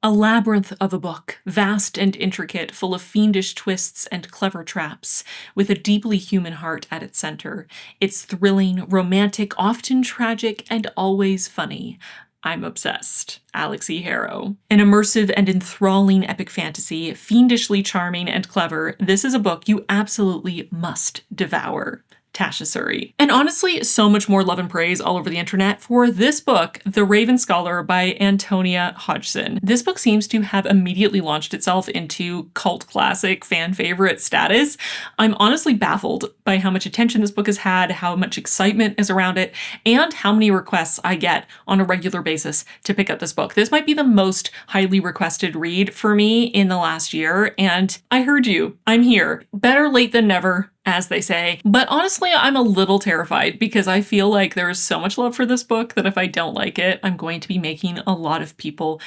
A labyrinth of a book, vast and intricate, full of fiendish twists and clever traps, with a deeply human heart at its center. It's thrilling, romantic, often tragic, and always funny. I'm obsessed. Alex E. Harrow. An immersive and enthralling epic fantasy, fiendishly charming and clever, this is a book you absolutely must devour. Tasha Suri. And honestly, so much more love and praise all over the internet for this book, The Raven Scholar by Antonia Hodgson. This book seems to have immediately launched itself into cult classic fan favorite status. I'm honestly baffled by how much attention this book has had, how much excitement is around it, and how many requests I get on a regular basis to pick up this book. This might be the most highly requested read for me in the last year, and I heard you. I'm here. Better late than never, as they say. But honestly, I'm a little terrified because I feel like there is so much love for this book that if I don't like it, I'm going to be making a lot of people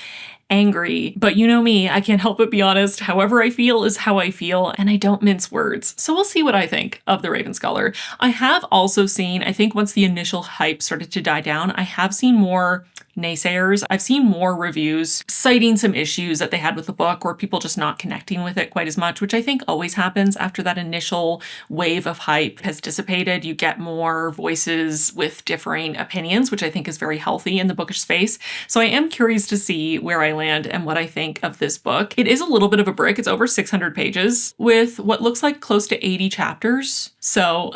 angry. But you know me, I can't help but be honest. However I feel is how I feel, and I don't mince words. So we'll see what I think of The Raven Scholar. I have also seen, I think once the initial hype started to die down, I have seen more naysayers. I've seen more reviews citing some issues that they had with the book or people just not connecting with it quite as much, which I think always happens after that initial wave of hype has dissipated. You get more voices with differing opinions, which I think is very healthy in the bookish space. So I am curious to see where I land and what I think of this book. It is a little bit of a brick. It's over 600 pages with what looks like close to 80 chapters. So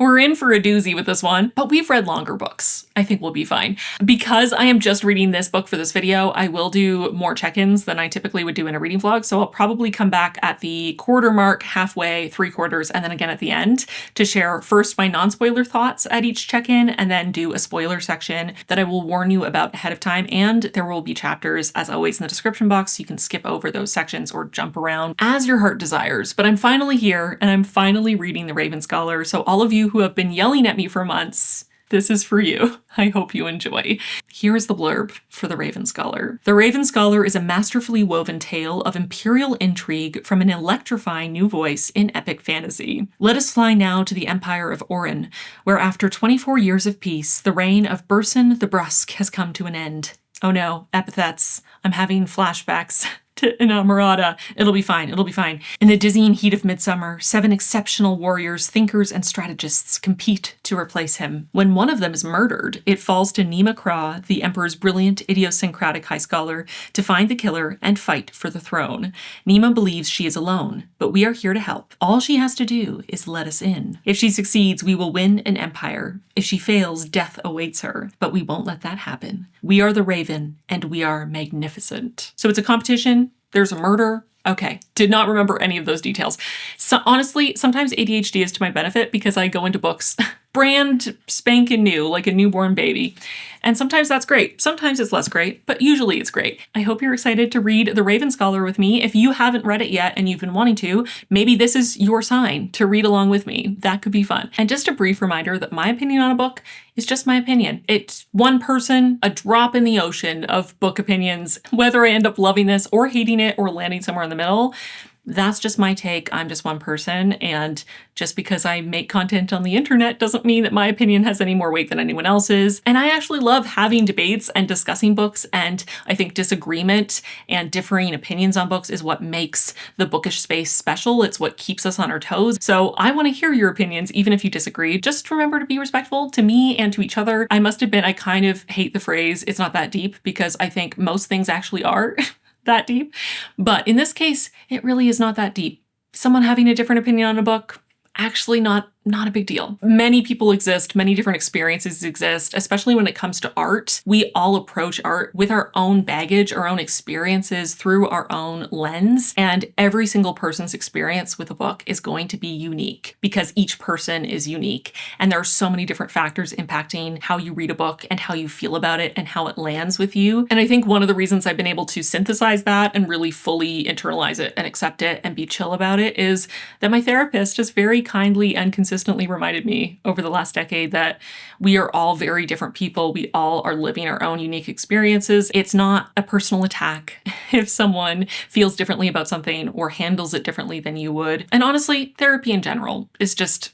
we're in for a doozy with this one, but we've read longer books. I think we'll be fine. Because I am just reading this book for this video, I will do more check-ins than I typically would do in a reading vlog. So I'll probably come back at the quarter mark, halfway, 3/4, and then again at the end to share first my non-spoiler thoughts at each check-in and then do a spoiler section that I will warn you about ahead of time. And there will be chapters, as always, in the description box. You can skip over those sections or jump around as your heart desires. But I'm finally here and I'm finally reading The Raven Scholar. So all of you who have been yelling at me for months, this is for you. I hope you enjoy. Here is the blurb for The Raven Scholar. The Raven Scholar is a masterfully woven tale of imperial intrigue from an electrifying new voice in epic fantasy. Let us fly now to the Empire of Orin, where after 24 years of peace, the reign of Burson the Brusque has come to an end. Oh no, epithets. I'm having flashbacks to Inamorata. It'll be fine. It'll be fine. In the dizzying heat of midsummer, 7 exceptional warriors, thinkers, and strategists compete to replace him. When one of them is murdered, it falls to Nima Kra, the Emperor's brilliant, idiosyncratic high scholar, to find the killer and fight for the throne. Nima believes she is alone, but we are here to help. All she has to do is let us in. If she succeeds, we will win an empire. If she fails, death awaits her, but we won't let that happen. We are the Raven, and we are magnificent. So it's a competition. There's a murder. Okay, did not remember any of those details. So honestly, sometimes ADHD is to my benefit because I go into books brand spanking new, like a newborn baby. And sometimes that's great. Sometimes it's less great, but usually it's great. I hope you're excited to read The Raven Scholar with me. If you haven't read it yet and you've been wanting to, maybe this is your sign to read along with me. That could be fun. And just a brief reminder that my opinion on a book is just my opinion. It's one person, a drop in the ocean of book opinions. Whether I end up loving this or hating it or landing somewhere in the middle, that's just my take. I'm just one person, and just because I make content on the internet doesn't mean that my opinion has any more weight than anyone else's. And I actually love having debates and discussing books, and I think disagreement and differing opinions on books is what makes the bookish space special. It's what keeps us on our toes. So I want to hear your opinions, even if you disagree. Just remember to be respectful to me and to each other. I must admit, I kind of hate the phrase, "it's not that deep," because I think most things actually are that deep. But in this case, it really is not that deep. Someone having a different opinion on a book, actually not a big deal. Many people exist, many different experiences exist, especially when it comes to art. We all approach art with our own baggage, our own experiences through our own lens, and every single person's experience with a book is going to be unique because each person is unique. And there are so many different factors impacting how you read a book and how you feel about it and how it lands with you. And I think one of the reasons I've been able to synthesize that and really fully internalize it and accept it and be chill about it is that my therapist just very kindly and consistently reminded me over the last decade that we are all very different people. We all are living our own unique experiences. It's not a personal attack if someone feels differently about something or handles it differently than you would. And honestly, therapy in general is just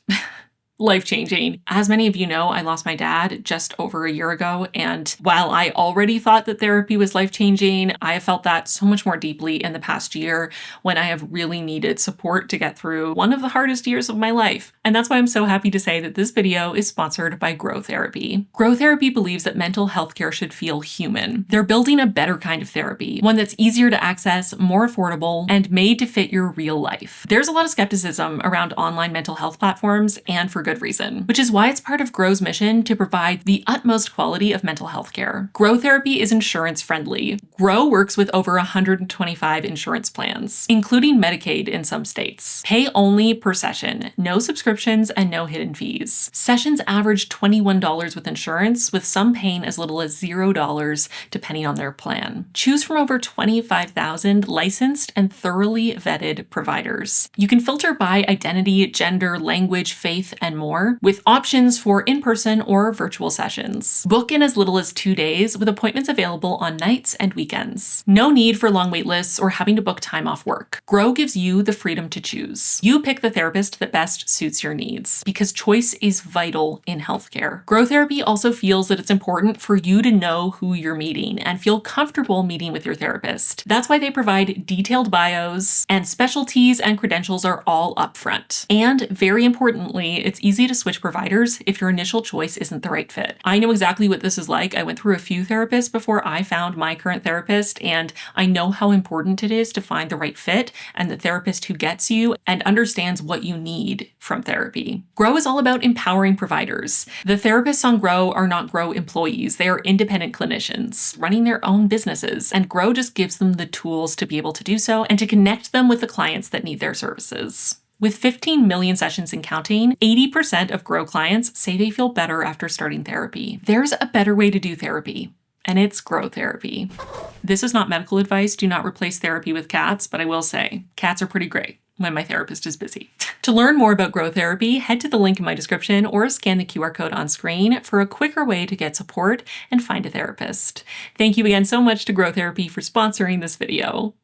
Life-changing. As many of you know, I lost my dad just over a year ago, and while I already thought that therapy was life-changing, I have felt that so much more deeply in the past year when I have really needed support to get through one of the hardest years of my life. And that's why I'm so happy to say that this video is sponsored by Grow Therapy. Grow Therapy believes that mental health care should feel human. They're building a better kind of therapy, one that's easier to access, more affordable, and made to fit your real life. There's a lot of skepticism around online mental health platforms, and for good reason, which is why it's part of Grow's mission to provide the utmost quality of mental health care. Grow Therapy is insurance friendly. Grow works with over 125 insurance plans, including Medicaid in some states. Pay only per session, no subscriptions, and no hidden fees. Sessions average $21 with insurance, with some paying as little as $0 depending on their plan. Choose from over 25,000 licensed and thoroughly vetted providers. You can filter by identity, gender, language, faith, and more, with options for in-person or virtual sessions. Book in as little as 2 days, with appointments available on nights and weekends. No need for long wait lists or having to book time off work. Grow gives you the freedom to choose. You pick the therapist that best suits your needs, because choice is vital in healthcare. Grow Therapy also feels that it's important for you to know who you're meeting and feel comfortable meeting with your therapist. That's why they provide detailed bios, and specialties and credentials are all upfront. And very importantly, it's easy to switch providers if your initial choice isn't the right fit. I know exactly what this is like. I went through a few therapists before I found my current therapist, and I know how important it is to find the right fit and the therapist who gets you and understands what you need from therapy. Grow is all about empowering providers. The therapists on Grow are not Grow employees. They are independent clinicians running their own businesses, and Grow just gives them the tools to be able to do so and to connect them with the clients that need their services. With 15 million sessions and counting, 80% of Grow clients say they feel better after starting therapy. There's a better way to do therapy, and it's Grow Therapy. This is not medical advice. Do not replace therapy with cats, but I will say, cats are pretty great when my therapist is busy. To learn more about Grow Therapy, head to the link in my description or scan the QR code on screen for a quicker way to get support and find a therapist. Thank you again so much to Grow Therapy for sponsoring this video.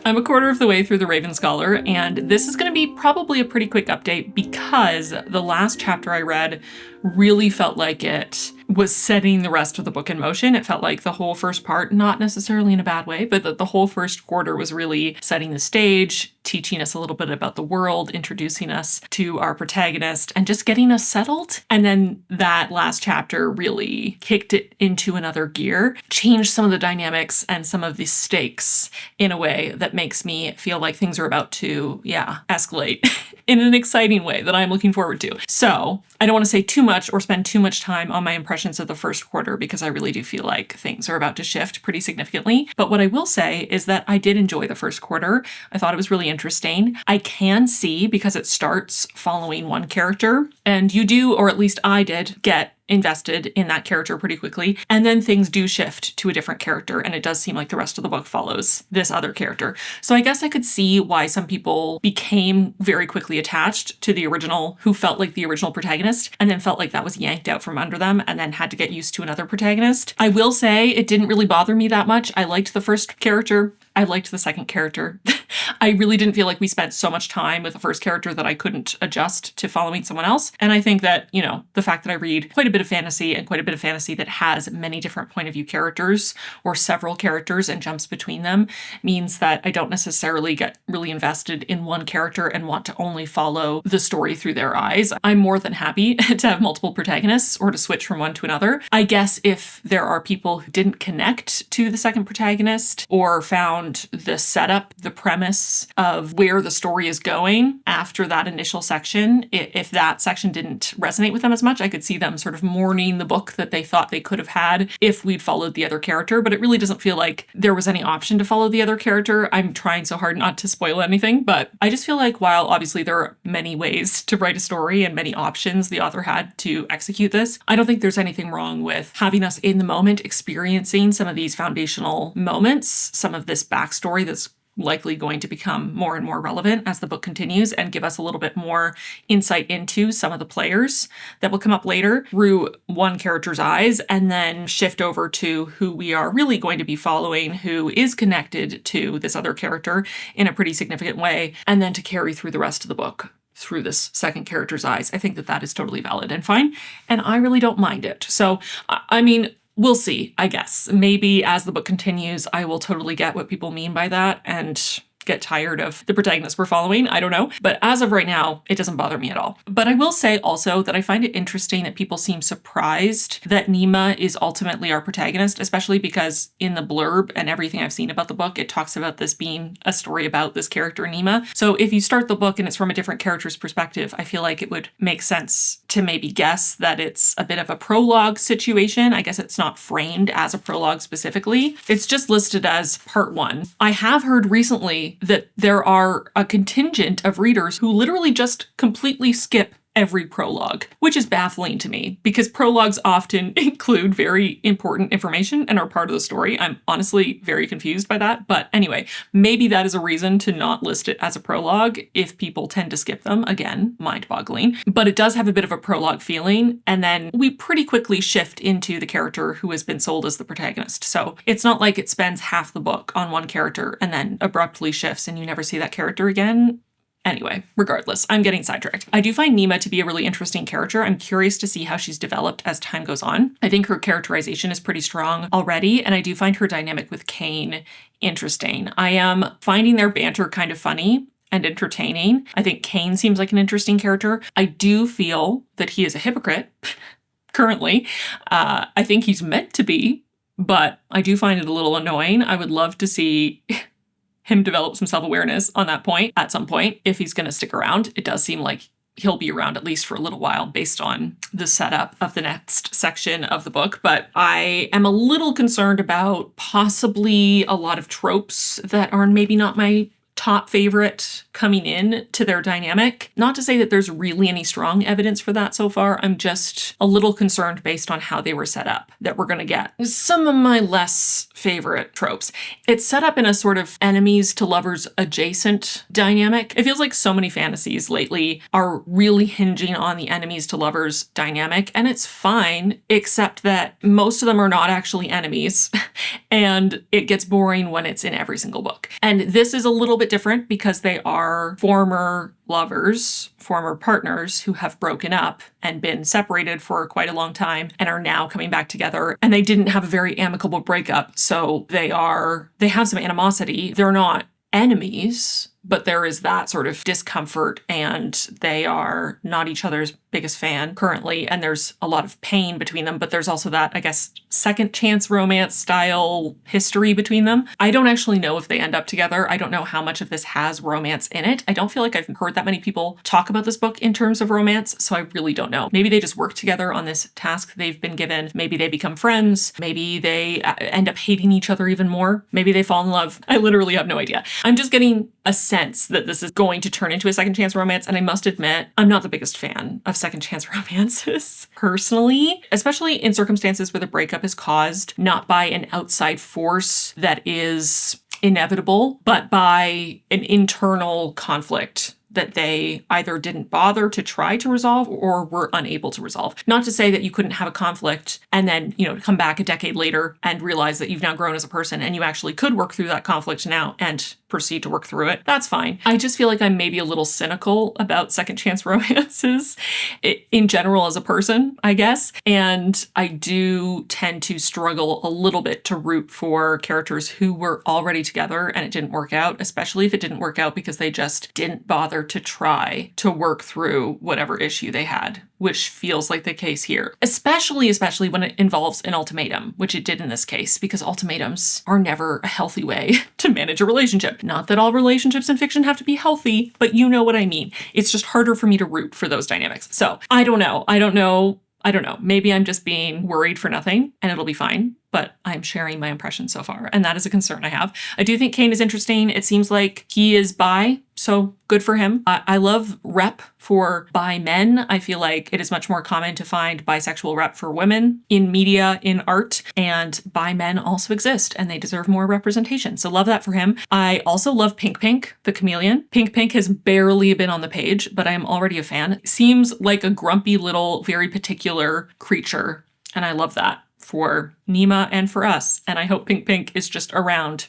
I'm a quarter of the way through the Raven Scholar, and this is going to be probably a pretty quick update because the last chapter I read really felt like it was setting the rest of the book in motion. It felt like the whole first part, not necessarily in a bad way, but that the whole first quarter was really setting the stage, teaching us a little bit about the world, introducing us to our protagonist, and just getting us settled. And then that last chapter really kicked it into another gear, changed some of the dynamics and some of the stakes in a way that makes me feel like things are about to, escalate in an exciting way that I'm looking forward to. So I don't want to say too much or spend too much time on my impressions of the first quarter because I really do feel like things are about to shift pretty significantly. But what I will say is that I did enjoy the first quarter. I thought it was really interesting. I can see, because it starts following one character, and you do, or at least I did, get invested in that character pretty quickly. And then things do shift to a different character, and it does seem like the rest of the book follows this other character. So I guess I could see why some people became very quickly attached to the original, who felt like the original protagonist, and then felt like that was yanked out from under them and then had to get used to another protagonist. I will say it didn't really bother me that much. I liked the first character. I liked the second character. I really didn't feel like we spent so much time with the first character that I couldn't adjust to following someone else. And I think that, the fact that I read quite a bit of fantasy and quite a bit of fantasy that has many different point of view characters or several characters and jumps between them means that I don't necessarily get really invested in one character and want to only follow the story through their eyes. I'm more than happy to have multiple protagonists or to switch from one to another. I guess if there are people who didn't connect to the second protagonist or found the setup, the premise of where the story is going after that initial section, if that section didn't resonate with them as much, I could see them sort of mourning the book that they thought they could have had if we'd followed the other character. But it really doesn't feel like there was any option to follow the other character. I'm trying so hard not to spoil anything, but I just feel like while obviously there are many ways to write a story and many options the author had to execute this, I don't think there's anything wrong with having us in the moment experiencing some of these foundational moments, some of this backstory that's likely going to become more and more relevant as the book continues and give us a little bit more insight into some of the players that will come up later through one character's eyes, and then shift over to who we are really going to be following, who is connected to this other character in a pretty significant way, and then to carry through the rest of the book through this second character's eyes. I think that that is totally valid and fine, and I really don't mind it. So, I mean, we'll see, I guess. Maybe as the book continues, I will totally get what people mean by that and get tired of the protagonist we're following. I don't know. But as of right now, it doesn't bother me at all. But I will say also that I find it interesting that people seem surprised that Nima is ultimately our protagonist, especially because in the blurb and everything I've seen about the book, it talks about this being a story about this character, Nima. So if you start the book and it's from a different character's perspective, I feel like it would make sense to maybe guess that it's a bit of a prologue situation. I guess it's not framed as a prologue specifically. It's just listed as part one. I have heard recently that there are a contingent of readers who literally just completely skip every prologue, which is baffling to me because prologues often include very important information and are part of the story. I'm honestly very confused by that. But anyway, maybe that is a reason to not list it as a prologue if people tend to skip them. Again, mind-boggling. But it does have a bit of a prologue feeling. And then we pretty quickly shift into the character who has been sold as the protagonist. So it's not like it spends half the book on one character and then abruptly shifts and you never see that character again. Anyway, regardless, I'm getting sidetracked. I do find Nima to be a really interesting character. I'm curious to see how she's developed as time goes on. I think her characterization is pretty strong already, and I do find her dynamic with Cain interesting. I am finding their banter kind of funny and entertaining. I think Cain seems like an interesting character. I do feel that he is a hypocrite currently. I think he's meant to be, but I do find it a little annoying. I would love to see him develop some self-awareness on that point at some point if he's going to stick around. It does seem like he'll be around at least for a little while based on the setup of the next section of the book. But I am a little concerned about possibly a lot of tropes that are maybe not my top favorite coming in to their dynamic. Not to say that there's really any strong evidence for that so far. I'm just a little concerned based on how they were set up that we're going to get some of my less favorite tropes. It's set up in a sort of enemies to lovers adjacent dynamic. It feels like so many fantasies lately are really hinging on the enemies to lovers dynamic, and it's fine, except that most of them are not actually enemies, and it gets boring when it's in every single book. And this is a little bit different because they are former lovers, former partners who have broken up and been separated for quite a long time and are now coming back together. And they didn't have a very amicable breakup. So they have some animosity. They're not enemies, but there is that sort of discomfort, and they are not each other's biggest fan currently, and there's a lot of pain between them, but there's also that, I guess, second chance romance style history between them. I don't actually know if they end up together. I don't know how much of this has romance in it. I don't feel like I've heard that many people talk about this book in terms of romance, so I really don't know. Maybe they just work together on this task they've been given. Maybe they become friends. Maybe they end up hating each other even more. Maybe they fall in love. I literally have no idea. I'm just getting a sense that this is going to turn into a second chance romance, and I must admit, I'm not the biggest fan of second chance romances personally, especially in circumstances where the breakup is caused not by an outside force that is inevitable, but by an internal conflict that they either didn't bother to try to resolve or were unable to resolve. Not to say that you couldn't have a conflict and then, come back a decade later and realize that you've now grown as a person and you actually could work through that conflict now and proceed to work through it. That's fine. I just feel like I'm maybe a little cynical about second chance romances in general as a person, I guess. And I do tend to struggle a little bit to root for characters who were already together and it didn't work out, especially if it didn't work out because they just didn't bother to try to work through whatever issue they had, which feels like the case here, especially when it involves an ultimatum, which it did in this case, because ultimatums are never a healthy way to manage a relationship. Not that all relationships in fiction have to be healthy, but you know what I mean. It's just harder for me to root for those dynamics. So I don't know. Maybe I'm just being worried for nothing and it'll be fine, but I'm sharing my impressions so far. And that is a concern I have. I do think Kane is interesting. It seems like he is bi, so good for him. I love rep for bi men. I feel like it is much more common to find bisexual rep for women in media, in art, and bi men also exist and they deserve more representation. So love that for him. I also love Pink Pink, the chameleon. Pink Pink has barely been on the page, but I am already a fan. Seems like a grumpy little, very particular creature. And I love that for Nima and for us. And I hope Pink Pink is just around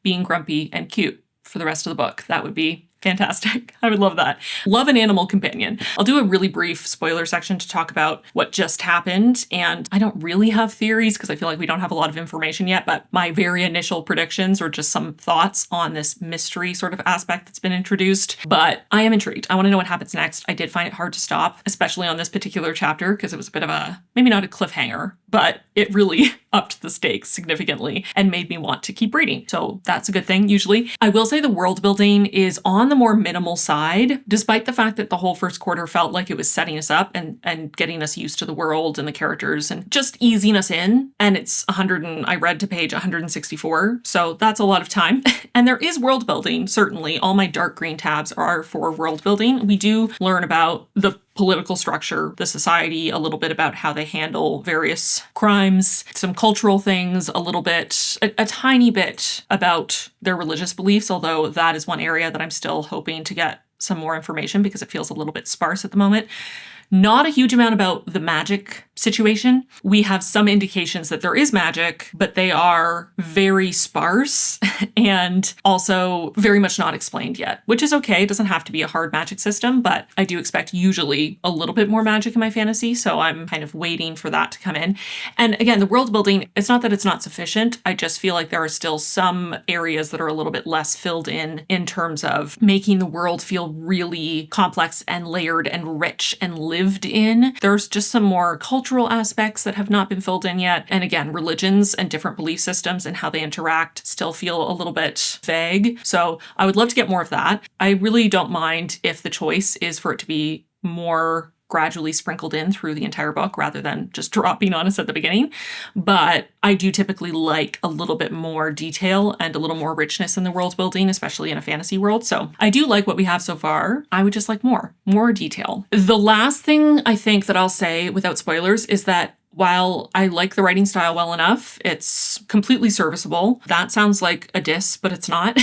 being grumpy and cute for the rest of the book. That would be fantastic. I would love that. Love an animal companion. I'll do a really brief spoiler section to talk about what just happened. And I don't really have theories because I feel like we don't have a lot of information yet, but my very initial predictions or just some thoughts on this mystery sort of aspect that's been introduced. But I am intrigued. I want to know what happens next. I did find it hard to stop, especially on this particular chapter, because it was a bit of a, maybe not a cliffhanger, but it really upped the stakes significantly and made me want to keep reading. So that's a good thing usually. I will say the world building is on the more minimal side, despite the fact that the whole first quarter felt like it was setting us up and getting us used to the world and the characters and just easing us in. And it's I read to page 164. So that's a lot of time. And there is world building, certainly. All my dark green tabs are for world building. We do learn about the political structure, the society, a little bit about how they handle various crimes, some cultural things, a little bit, a tiny bit about their religious beliefs, although that is one area that I'm still hoping to get some more information because it feels a little bit sparse at the moment. Not a huge amount about the magic situation. We have some indications that there is magic, but they are very sparse and also very much not explained yet, which is okay. It doesn't have to be a hard magic system, but I do expect usually a little bit more magic in my fantasy, so I'm kind of waiting for that to come in. And again, the world building, it's not that it's not sufficient. I just feel like there are still some areas that are a little bit less filled in terms of making the world feel really complex and layered and rich and lived in. There's just some more cultural aspects that have not been filled in yet. And again, religions and different belief systems and how they interact still feel a little bit vague. So I would love to get more of that. I really don't mind if the choice is for it to be more gradually sprinkled in through the entire book rather than just dropping on us at the beginning. But I do typically like a little bit more detail and a little more richness in the world building, especially in a fantasy world. So I do like what we have so far. I would just like more detail. The last thing I think that I'll say without spoilers is that while I like the writing style well enough, it's completely serviceable. That sounds like a diss, but it's not.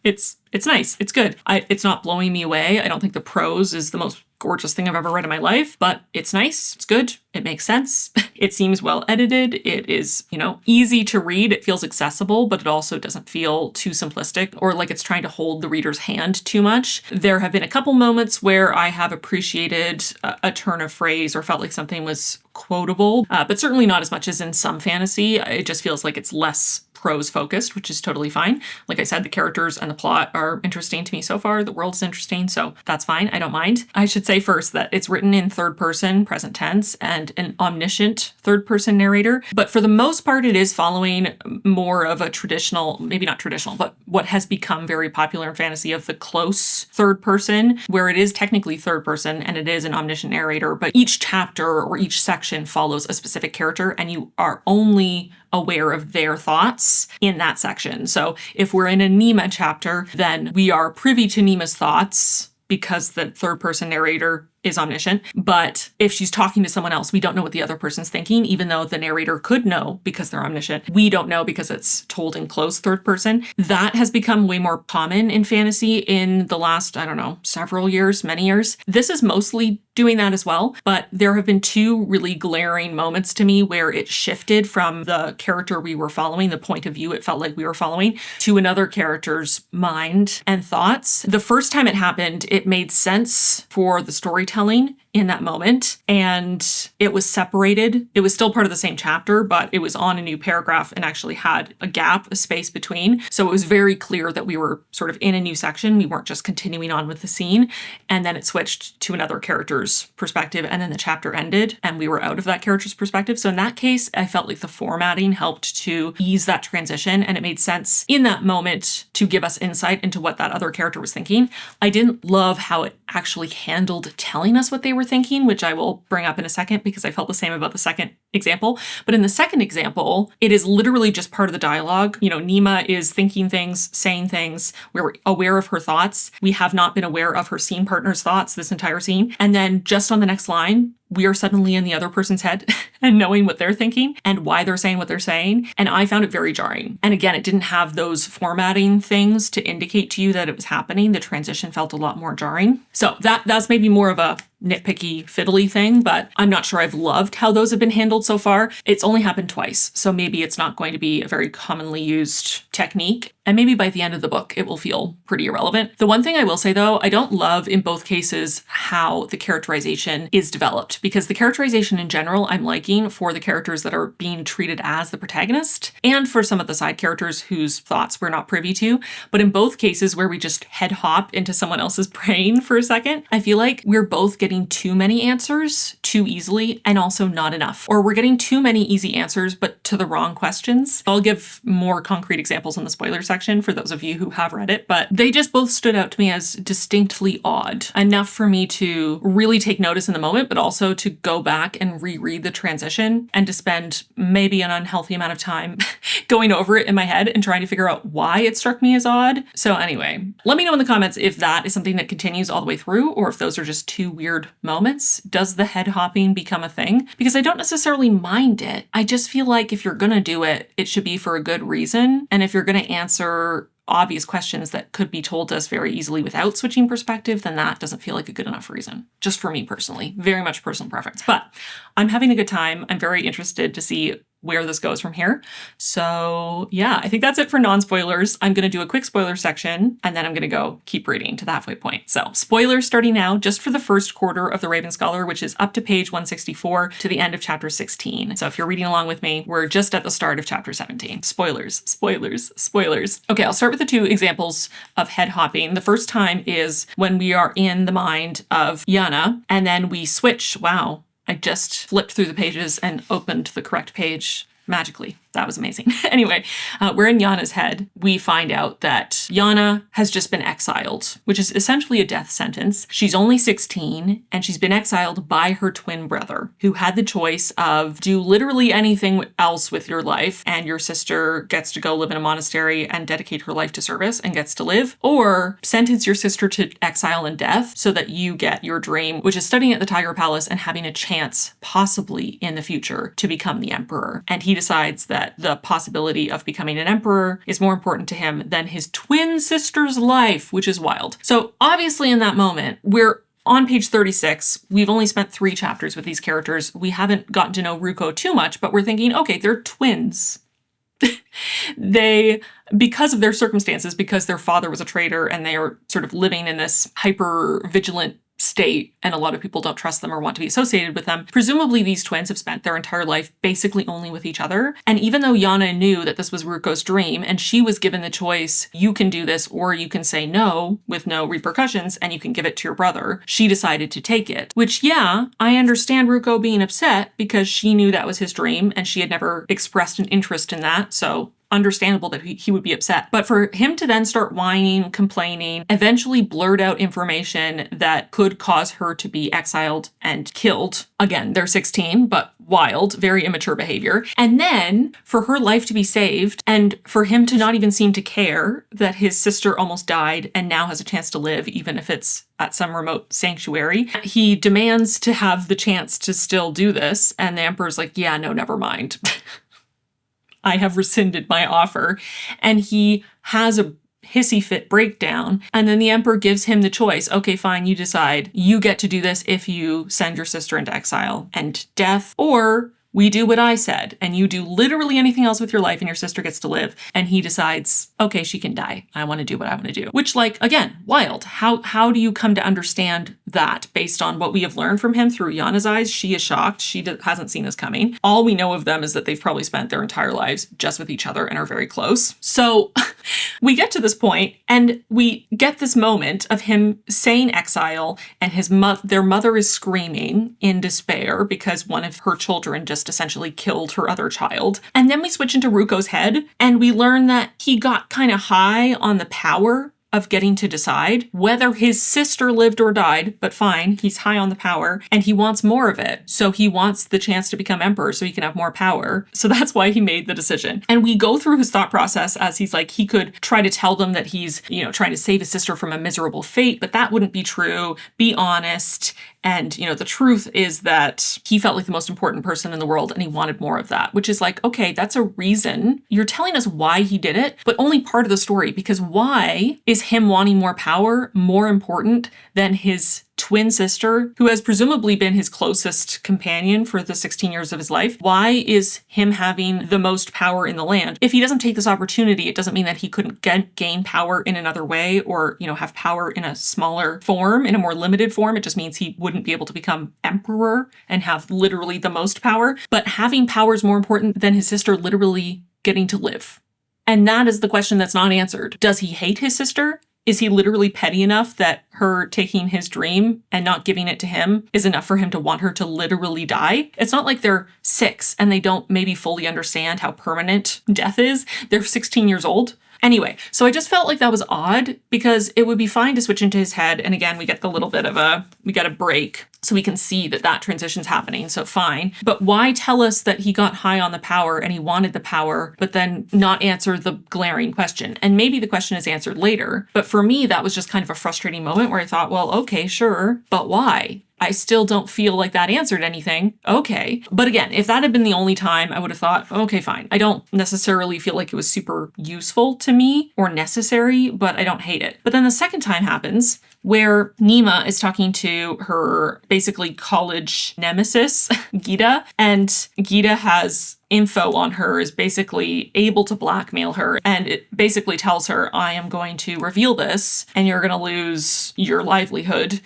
It's nice. It's good. It's not blowing me away. I don't think the prose is the most gorgeous thing I've ever read in my life, but it's nice. It's good. It makes sense. It seems well edited. It is, easy to read. It feels accessible, but it also doesn't feel too simplistic or like it's trying to hold the reader's hand too much. There have been a couple moments where I have appreciated a turn of phrase or felt like something was quotable, but certainly not as much as in some fantasy. It just feels like it's less prose focused, which is totally fine. Like I said, the characters and the plot are interesting to me so far. The world is interesting, so that's fine. I don't mind. I should say first that it's written in third person, present tense, and an omniscient third person narrator. But for the most part, it is following more of a traditional, maybe not traditional, but what has become very popular in fantasy of the close third person, where it is technically third person and it is an omniscient narrator, but each chapter or each section follows a specific character and you are only aware of their thoughts in that section. So if we're in a Nima chapter, then we are privy to Nima's thoughts because the third person narrator is omniscient. But if she's talking to someone else, we don't know what the other person's thinking, even though the narrator could know because they're omniscient. We don't know because it's told in close third person. That has become way more common in fantasy in the last, I don't know, several years, many years. This is mostly doing that as well, but there have been two really glaring moments to me where it shifted from the character we were following, the point of view it felt like we were following, to another character's mind and thoughts. The first time it happened, it made sense for the storytelling in that moment, and it was separated. It was still part of the same chapter, but it was on a new paragraph and actually had a gap, a space between. So it was very clear that we were sort of in a new section. We weren't just continuing on with the scene. And then it switched to another character's perspective, and then the chapter ended and we were out of that character's perspective. So in that case, I felt like the formatting helped to ease that transition, and it made sense in that moment to give us insight into what that other character was thinking. I didn't love how it actually handled telling us what they were thinking, which I will bring up in a second because I felt the same about the second example. But in the second example, it is literally just part of the dialogue. You know, Nima is thinking things, saying things. We're aware of her thoughts. We have not been aware of her scene partner's thoughts this entire scene. And then just on the next line, we are suddenly in the other person's head and knowing what they're thinking and why they're saying what they're saying. And I found it very jarring. And again, it didn't have those formatting things to indicate to you that it was happening. The transition felt a lot more jarring. So that's maybe more of a nitpicky, fiddly thing, but I'm not sure I've loved how those have been handled so far. It's only happened twice, so maybe it's not going to be a very commonly used technique. And maybe by the end of the book, it will feel pretty irrelevant. The one thing I will say though, I don't love in both cases how the characterization is developed, because the characterization in general I'm liking for the characters that are being treated as the protagonist and for some of the side characters whose thoughts we're not privy to. But in both cases where we just head hop into someone else's brain for a second, I feel like we're both getting too many answers too easily and also not enough. Or we're getting too many easy answers, but to the wrong questions. I'll give more concrete examples in the spoiler section for those of you who have read it, but they just both stood out to me as distinctly odd, enough for me to really take notice in the moment, but also to go back and reread the transition and to spend maybe an unhealthy amount of time going over it in my head and trying to figure out why it struck me as odd. So anyway, let me know in the comments if that is something that continues all the way through or if those are just two weird moments. Does the head hopping become a thing? Because I don't necessarily mind it. I just feel like if you're gonna do it, it should be for a good reason. And if you're gonna answer obvious questions that could be told to us very easily without switching perspective, then that doesn't feel like a good enough reason. Just for me personally, very much personal preference. But I'm having a good time. I'm very interested to see where this goes from here. So yeah, I think that's it for non-spoilers. I'm going to do a quick spoiler section and then I'm going to go keep reading to the halfway point. So spoilers starting now, just for the first quarter of The Raven Scholar, which is up to page 164 to the end of chapter 16. So if you're reading along with me, we're just at the start of chapter 17. Spoilers, spoilers, spoilers. Okay, I'll start with the two examples of head hopping. The first time is when we are in the mind of Yana and then we switch. Wow. I just flipped through the pages and opened the correct page magically. That was amazing. Anyway, we're in Yana's head. We find out that Yana has just been exiled, which is essentially a death sentence. She's only 16 and she's been exiled by her twin brother, who had the choice of do literally anything else with your life and your sister gets to go live in a monastery and dedicate her life to service and gets to live, or sentence your sister to exile and death so that you get your dream, which is studying at the Tiger Palace and having a chance, possibly in the future, to become the emperor. And he decides that the possibility of becoming an emperor is more important to him than his twin sister's life, which is wild. So obviously in that moment, we're on page 36. We've only spent 3 chapters with these characters. We haven't gotten to know Ruko too much, but we're thinking, okay, they're twins. They, because of their circumstances, because their father was a traitor and they are sort of living in this hyper vigilant state, and a lot of people don't trust them or want to be associated with them. Presumably these twins have spent their entire life basically only with each other. And even though Yana knew that this was Ruko's dream and she was given the choice, you can do this or you can say no with no repercussions and you can give it to your brother, she decided to take it. Which, yeah, I understand Ruko being upset because she knew that was his dream and she had never expressed an interest in that. So understandable that he would be upset. But for him to then start whining, complaining, eventually blurt out information that could cause her to be exiled and killed. Again, they're 16, but wild, very immature behavior. And then for her life to be saved and for him to not even seem to care that his sister almost died and now has a chance to live, even if it's at some remote sanctuary. He demands to have the chance to still do this. And the Emperor's like, yeah, no, never mind. I have rescinded my offer. And he has a hissy fit breakdown. And then the Emperor gives him the choice. Okay, fine, you decide. You get to do this if you send your sister into exile and death, or we do what I said, and you do literally anything else with your life and your sister gets to live. And he decides, okay, she can die. I want to do what I want to do. Which, like, again, wild. How do you come to understand that based on what we have learned from him through Yana's eyes? She is shocked. She hasn't seen this coming. All we know of them is that they've probably spent their entire lives just with each other and are very close. So we get to this point and we get this moment of him saying exile and their mother is screaming in despair because one of her children just essentially killed her other child. And then we switch into Ruko's head and we learn that he got kind of high on the power of getting to decide whether his sister lived or died, but fine, he's high on the power and he wants more of it. So he wants the chance to become emperor so he can have more power. So that's why he made the decision. And we go through his thought process as he's like, he could try to tell them that he's, trying to save his sister from a miserable fate, but that wouldn't be true. Be honest. And, the truth is that he felt like the most important person in the world and he wanted more of that, which is like, okay, that's a reason. You're telling us why he did it, but only part of the story, because why is him wanting more power more important than his twin sister, who has presumably been his closest companion for the 16 years of his life? Why is him having the most power in the land? If he doesn't take this opportunity, it doesn't mean that he couldn't gain power in another way or, have power in a smaller form, in a more limited form. It just means he wouldn't be able to become emperor and have literally the most power. But having power is more important than his sister literally getting to live. And that is the question that's not answered. Does he hate his sister? Is he literally petty enough that her taking his dream and not giving it to him is enough for him to want her to literally die? It's not like they're 6 and they don't maybe fully understand how permanent death is. They're 16 years old. Anyway, so I just felt like that was odd because it would be fine to switch into his head. And again, we get the little bit of we got a break so we can see that transition's happening. So fine. But why tell us that he got high on the power and he wanted the power, but then not answer the glaring question? And maybe the question is answered later. But for me, that was just kind of a frustrating moment where I thought, well, okay, sure, but why? I still don't feel like that answered anything. Okay. But again, if that had been the only time, I would have thought, okay, fine. I don't necessarily feel like it was super useful to me or necessary, but I don't hate it. But then the second time happens where Nima is talking to her basically college nemesis, Gita, and Gita has info on her, is basically able to blackmail her. And it basically tells her, I am going to reveal this and you're going to lose your livelihood.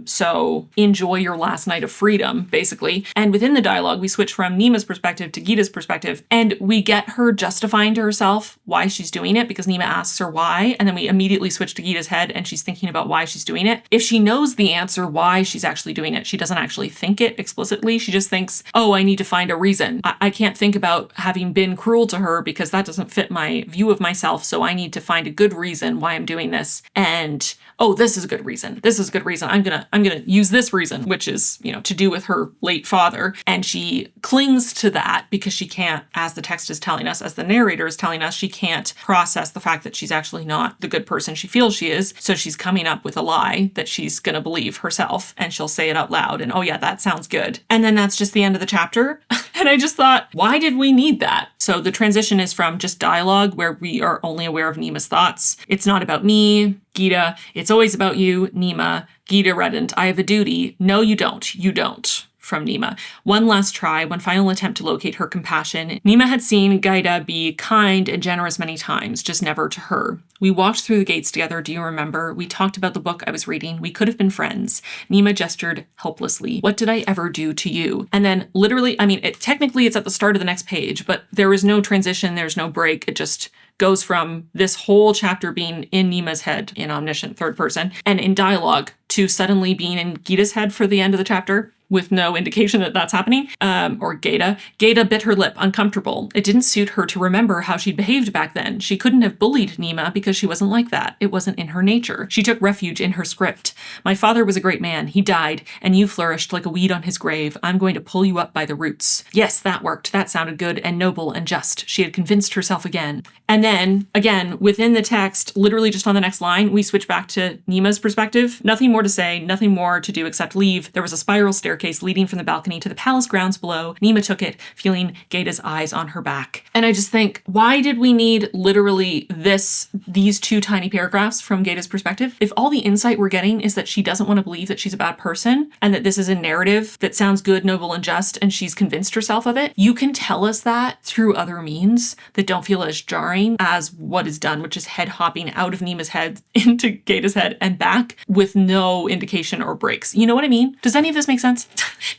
So enjoy your last night of freedom, basically. And within the dialogue, we switch from Nima's perspective to Gita's perspective. And we get her justifying to herself why she's doing it because Nima asks her why. And then we immediately switch to Gita's head and she's thinking about why she's doing it. If she knows the answer why she's actually doing it, she doesn't actually think it explicitly. She just thinks, oh, I need to find a reason. I can't think about having been cruel to her because that doesn't fit my view of myself. So I need to find a good reason why I'm doing this. And oh, this is a good reason. This is a good reason. I'm gonna use this reason, which is, to do with her late father. And she clings to that because she can't, as the text is telling us, as the narrator is telling us, she can't process the fact that she's actually not the good person she feels she is. So she's coming up with a lie that she's gonna believe herself and she'll say it out loud. And oh yeah, that sounds good. And then that's just the end of the chapter. And I just thought, why did we need that? So the transition is from just dialogue where we are only aware of Nima's thoughts. It's not about me, Gita. It's always about you, Nima. Gita reddened. I have a duty. No, you don't. You don't. from Nima. One last try, one final attempt to locate her compassion. Nima had seen Gaida be kind and generous many times, just never to her. We walked through the gates together, do you remember? We talked about the book I was reading. We could have been friends. Nima gestured helplessly. What did I ever do to you? And then literally, I mean, technically it's at the start of the next page, but there is no transition, there's no break. It just goes from this whole chapter being in Nima's head in omniscient third person and in dialogue to suddenly being in Gita's head for the end of the chapter, with no indication that that's happening, or Gaida. Gaida bit her lip, uncomfortable. It didn't suit her to remember how she'd behaved back then. She couldn't have bullied Nima because she wasn't like that. It wasn't in her nature. She took refuge in her script. My father was a great man. He died, and you flourished like a weed on his grave. I'm going to pull you up by the roots. Yes, that worked. That sounded good and noble and just. She had convinced herself again. And then, again, within the text, literally just on the next line, we switch back to Nima's perspective. Nothing more to say, nothing more to do except leave. There was a spiral staircase leading from the balcony to the palace grounds below. Nima took it, feeling Gaida's eyes on her back. And I just think, why did we need literally these two tiny paragraphs from Gaida's perspective? If all the insight we're getting is that she doesn't want to believe that she's a bad person and that this is a narrative that sounds good, noble, and just, and she's convinced herself of it, you can tell us that through other means that don't feel as jarring as what is done, which is head hopping out of Nima's head into Gaida's head and back with no indication or breaks. You know what I mean? Does any of this make sense?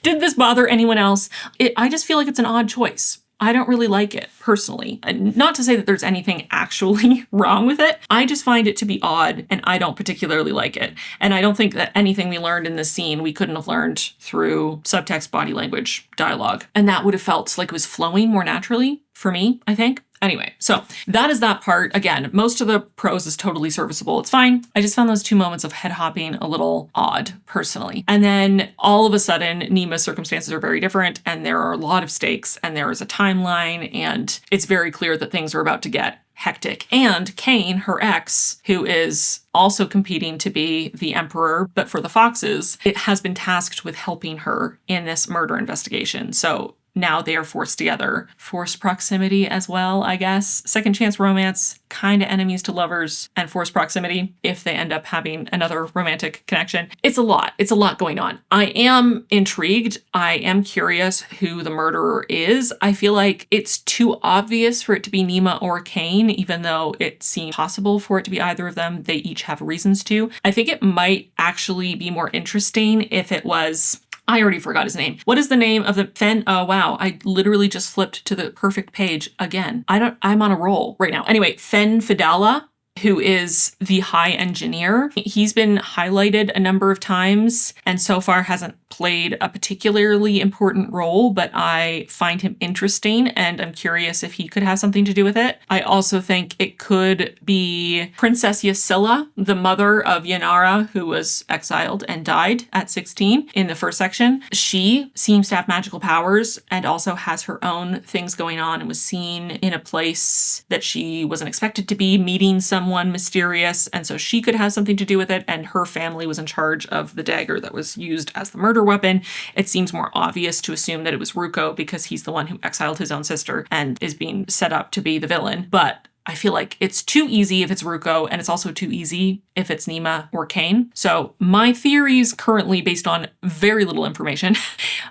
Did this bother anyone else? I just feel like it's an odd choice. I don't really like it, personally. Not to say that there's anything actually wrong with it. I just find it to be odd, and I don't particularly like it. And I don't think that anything we learned in this scene we couldn't have learned through subtext, body language, dialogue. And that would have felt like it was flowing more naturally for me, I think. Anyway, so that is that part. Again, most of the prose is totally serviceable. It's fine. I just found those 2 moments of head hopping a little odd, personally. And then all of a sudden, Nima's circumstances are very different, and there are a lot of stakes, and there is a timeline, and it's very clear that things are about to get hectic. And Kane, her ex, who is also competing to be the emperor, but for the Foxes, it has been tasked with helping her in this murder investigation. So now they are forced together. Forced proximity as well, I guess. Second chance romance, kind of enemies to lovers, and forced proximity if they end up having another romantic connection. It's a lot. It's a lot going on. I am intrigued. I am curious who the murderer is. I feel like it's too obvious for it to be Nima or Kane, even though it seems possible for it to be either of them. They each have reasons to. I think it might actually be more interesting if it was... I already forgot his name. What is the name of the Fen? Oh, wow. I literally just flipped to the perfect page again. I'm on a roll right now. Anyway, Fen Fidala, who is the high engineer. He's been highlighted a number of times and so far hasn't played a particularly important role, but I find him interesting and I'm curious if he could have something to do with it. I also think it could be Princess Yasila, the mother of Yanara, who was exiled and died at 16 in the first section. She seems to have magical powers and also has her own things going on and was seen in a place that she wasn't expected to be, meeting someone mysterious, and so she could have something to do with it, and her family was in charge of the dagger that was used as the murder weapon. It seems more obvious to assume that it was Ruko because he's the one who exiled his own sister and is being set up to be the villain, but I feel like it's too easy if it's Ruko, and it's also too easy if it's Nima or Kane. So my theories currently, based on very little information,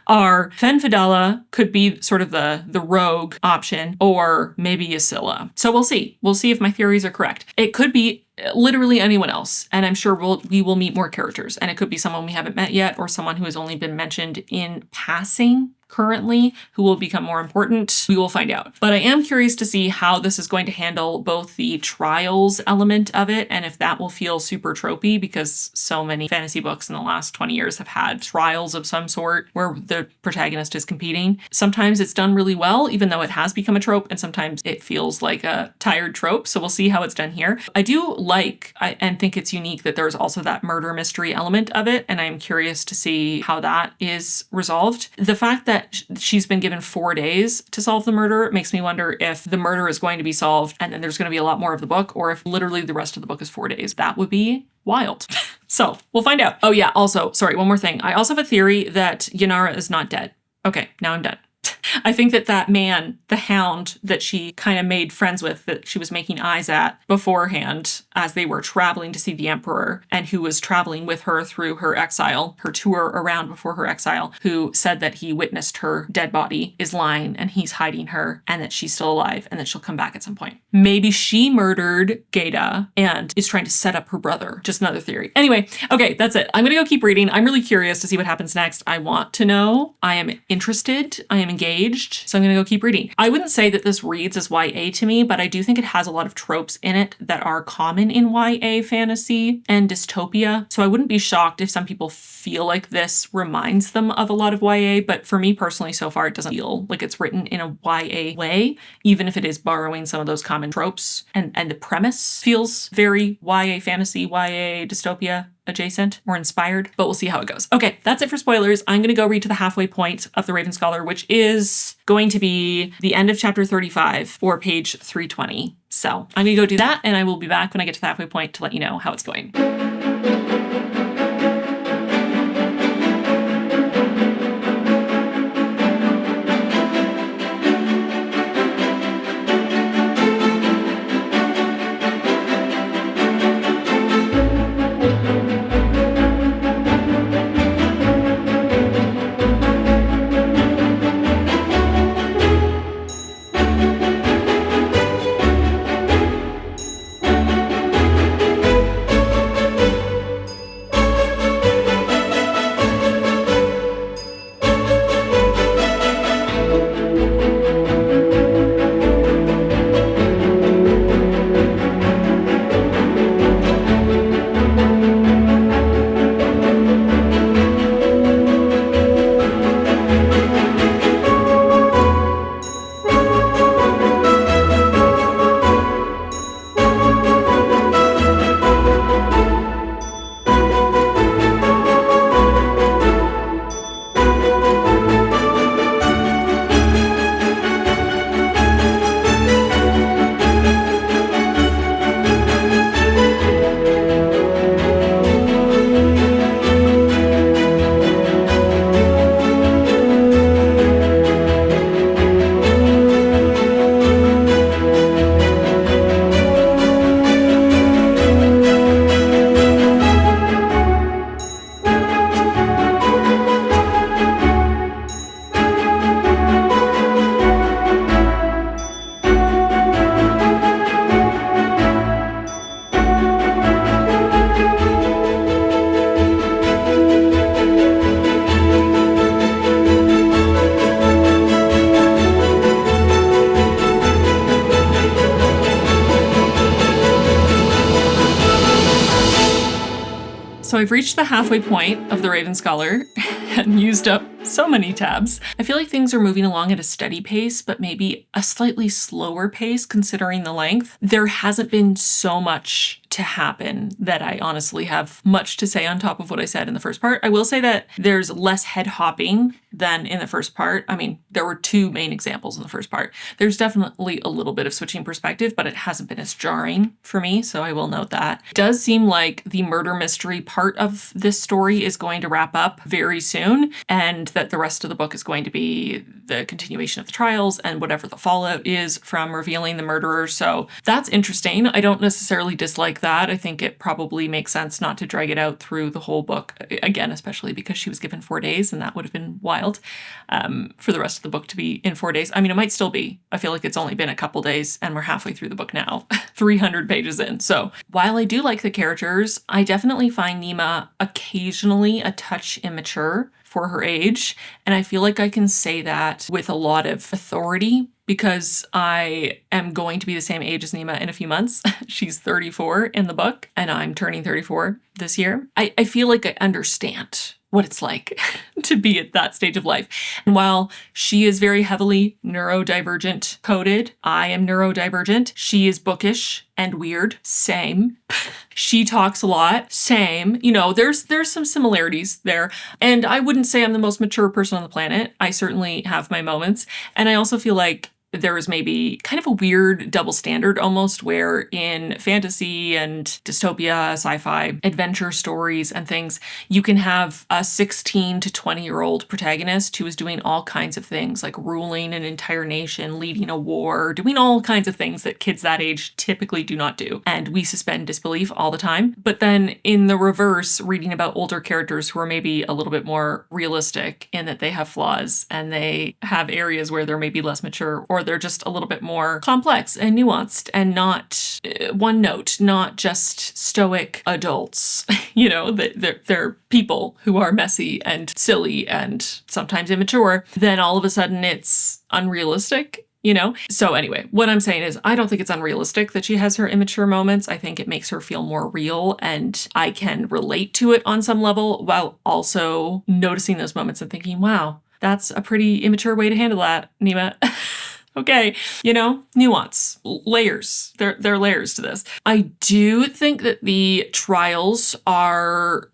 are Fen Fidala could be sort of the rogue option, or maybe Yasila. So we'll see. We'll see if my theories are correct. It could be literally anyone else, and I'm sure we will meet more characters, and it could be someone we haven't met yet, or someone who has only been mentioned in passing currently, who will become more important. We will find out. But I am curious to see how this is going to handle both the trials element of it, and if that will feel super tropey, because so many fantasy books in the last 20 years have had trials of some sort where the protagonist is competing. Sometimes it's done really well, even though it has become a trope, and sometimes it feels like a tired trope. So we'll see how it's done here. I do like and think it's unique that there's also that murder mystery element of it, and I'm curious to see how that is resolved. The fact that she's been given 4 days to solve the murder makes me wonder if the murder is going to be solved and then there's going to be a lot more of the book, or if literally the rest of the book is 4 days. That would be wild. So we'll find out. Oh yeah, also, sorry, one more thing. I also have a theory that Yanara is not dead. Okay, now I'm done. I think that man, the hound that she kind of made friends with, that she was making eyes at beforehand as they were traveling to see the emperor, and who was traveling with her through her exile, her tour around before her exile, who said that he witnessed her dead body, is lying and he's hiding her, and that she's still alive and that she'll come back at some point. Maybe she murdered Gaeta and is trying to set up her brother. Just another theory. Anyway, okay, that's it. I'm gonna go keep reading. I'm really curious to see what happens next. I want to know. I am interested. I am engaged. So I'm gonna go keep reading. I wouldn't say that this reads as YA to me, but I do think it has a lot of tropes in it that are common in YA fantasy and dystopia. So I wouldn't be shocked if some people feel like this reminds them of a lot of YA, but for me personally, so far, it doesn't feel like it's written in a YA way, even if it is borrowing some of those common tropes, and the premise feels very YA fantasy, YA dystopia adjacent or inspired, but we'll see how it goes. Okay, that's it for spoilers. I'm going to go read to the halfway point of The Raven Scholar, which is going to be the end of chapter 35 or page 320. So I'm going to go do that, and I will be back when I get to the halfway point to let you know how it's going. So I've reached the halfway point of The Raven Scholar and used up so many tabs. I feel like things are moving along at a steady pace, but maybe a slightly slower pace considering the length. There hasn't been so much to happen that I honestly have much to say on top of what I said in the first part. I will say that there's less head hopping than in the first part. I mean, there were two main examples in the first part. There's definitely a little bit of switching perspective, but it hasn't been as jarring for me, so I will note that. It does seem like the murder mystery part of this story is going to wrap up very soon, and that the rest of the book is going to be the continuation of the trials and whatever the fallout is from revealing the murderer. So that's interesting. I don't necessarily dislike that. I think it probably makes sense not to drag it out through the whole book, again, especially because she was given 4 days, and that would have been wild for the rest of the book to be in 4 days. I mean, it might still be. I feel like it's only been a couple days and we're halfway through the book now, 300 pages in. So while I do like the characters, I definitely find Nima occasionally a touch immature for her age. And I feel like I can say that with a lot of authority because I am going to be the same age as Nima in a few months. She's 34 in the book, and I'm turning 34 this year. I feel like I understand what it's like to be at that stage of life. And while she is very heavily neurodivergent coded, I am neurodivergent. She is bookish and weird, same. She talks a lot, same. You know, there's some similarities there. And I wouldn't say I'm the most mature person on the planet. I certainly have my moments. And I also feel like there is maybe kind of a weird double standard almost, where in fantasy and dystopia, sci-fi, adventure stories and things, you can have a 16 to 20-year-old protagonist who is doing all kinds of things, like ruling an entire nation, leading a war, doing all kinds of things that kids that age typically do not do. And we suspend disbelief all the time. But then in the reverse, reading about older characters who are maybe a little bit more realistic in that they have flaws and they have areas where they're maybe less mature, or they're just a little bit more complex and nuanced and not one note, not just stoic adults. You know, they're people who are messy and silly and sometimes immature. Then all of a sudden it's unrealistic. You know? So anyway, what I'm saying is I don't think it's unrealistic that she has her immature moments. I think it makes her feel more real, and I can relate to it on some level while also noticing those moments and thinking, wow, that's a pretty immature way to handle that, Nima. Okay, you know, nuance, layers. There are layers to this. I do think that the trials are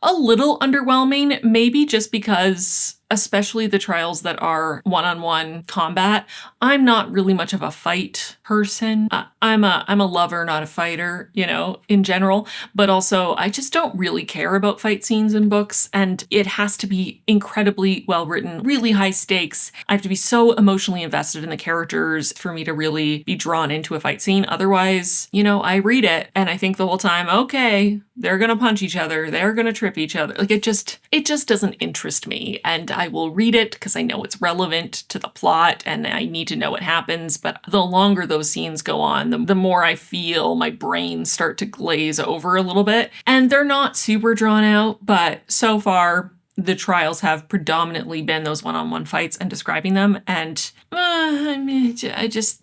a little underwhelming, maybe just because, especially the trials that are one-on-one combat, I'm not really much of a fight person. I'm a lover, not a fighter, you know, in general. But also, I just don't really care about fight scenes in books, and it has to be incredibly well written, really high stakes. I have to be so emotionally invested in the characters for me to really be drawn into a fight scene. Otherwise, you know, I read it and I think the whole time, okay, they're gonna punch each other, they're gonna trip each other. Like it just doesn't interest me, and I will read it because I know it's relevant to the plot and I need to know what happens. But the longer those scenes go on, the more I feel my brain start to glaze over a little bit. And they're not super drawn out, but so far the trials have predominantly been those one-on-one fights and describing them. And I mean,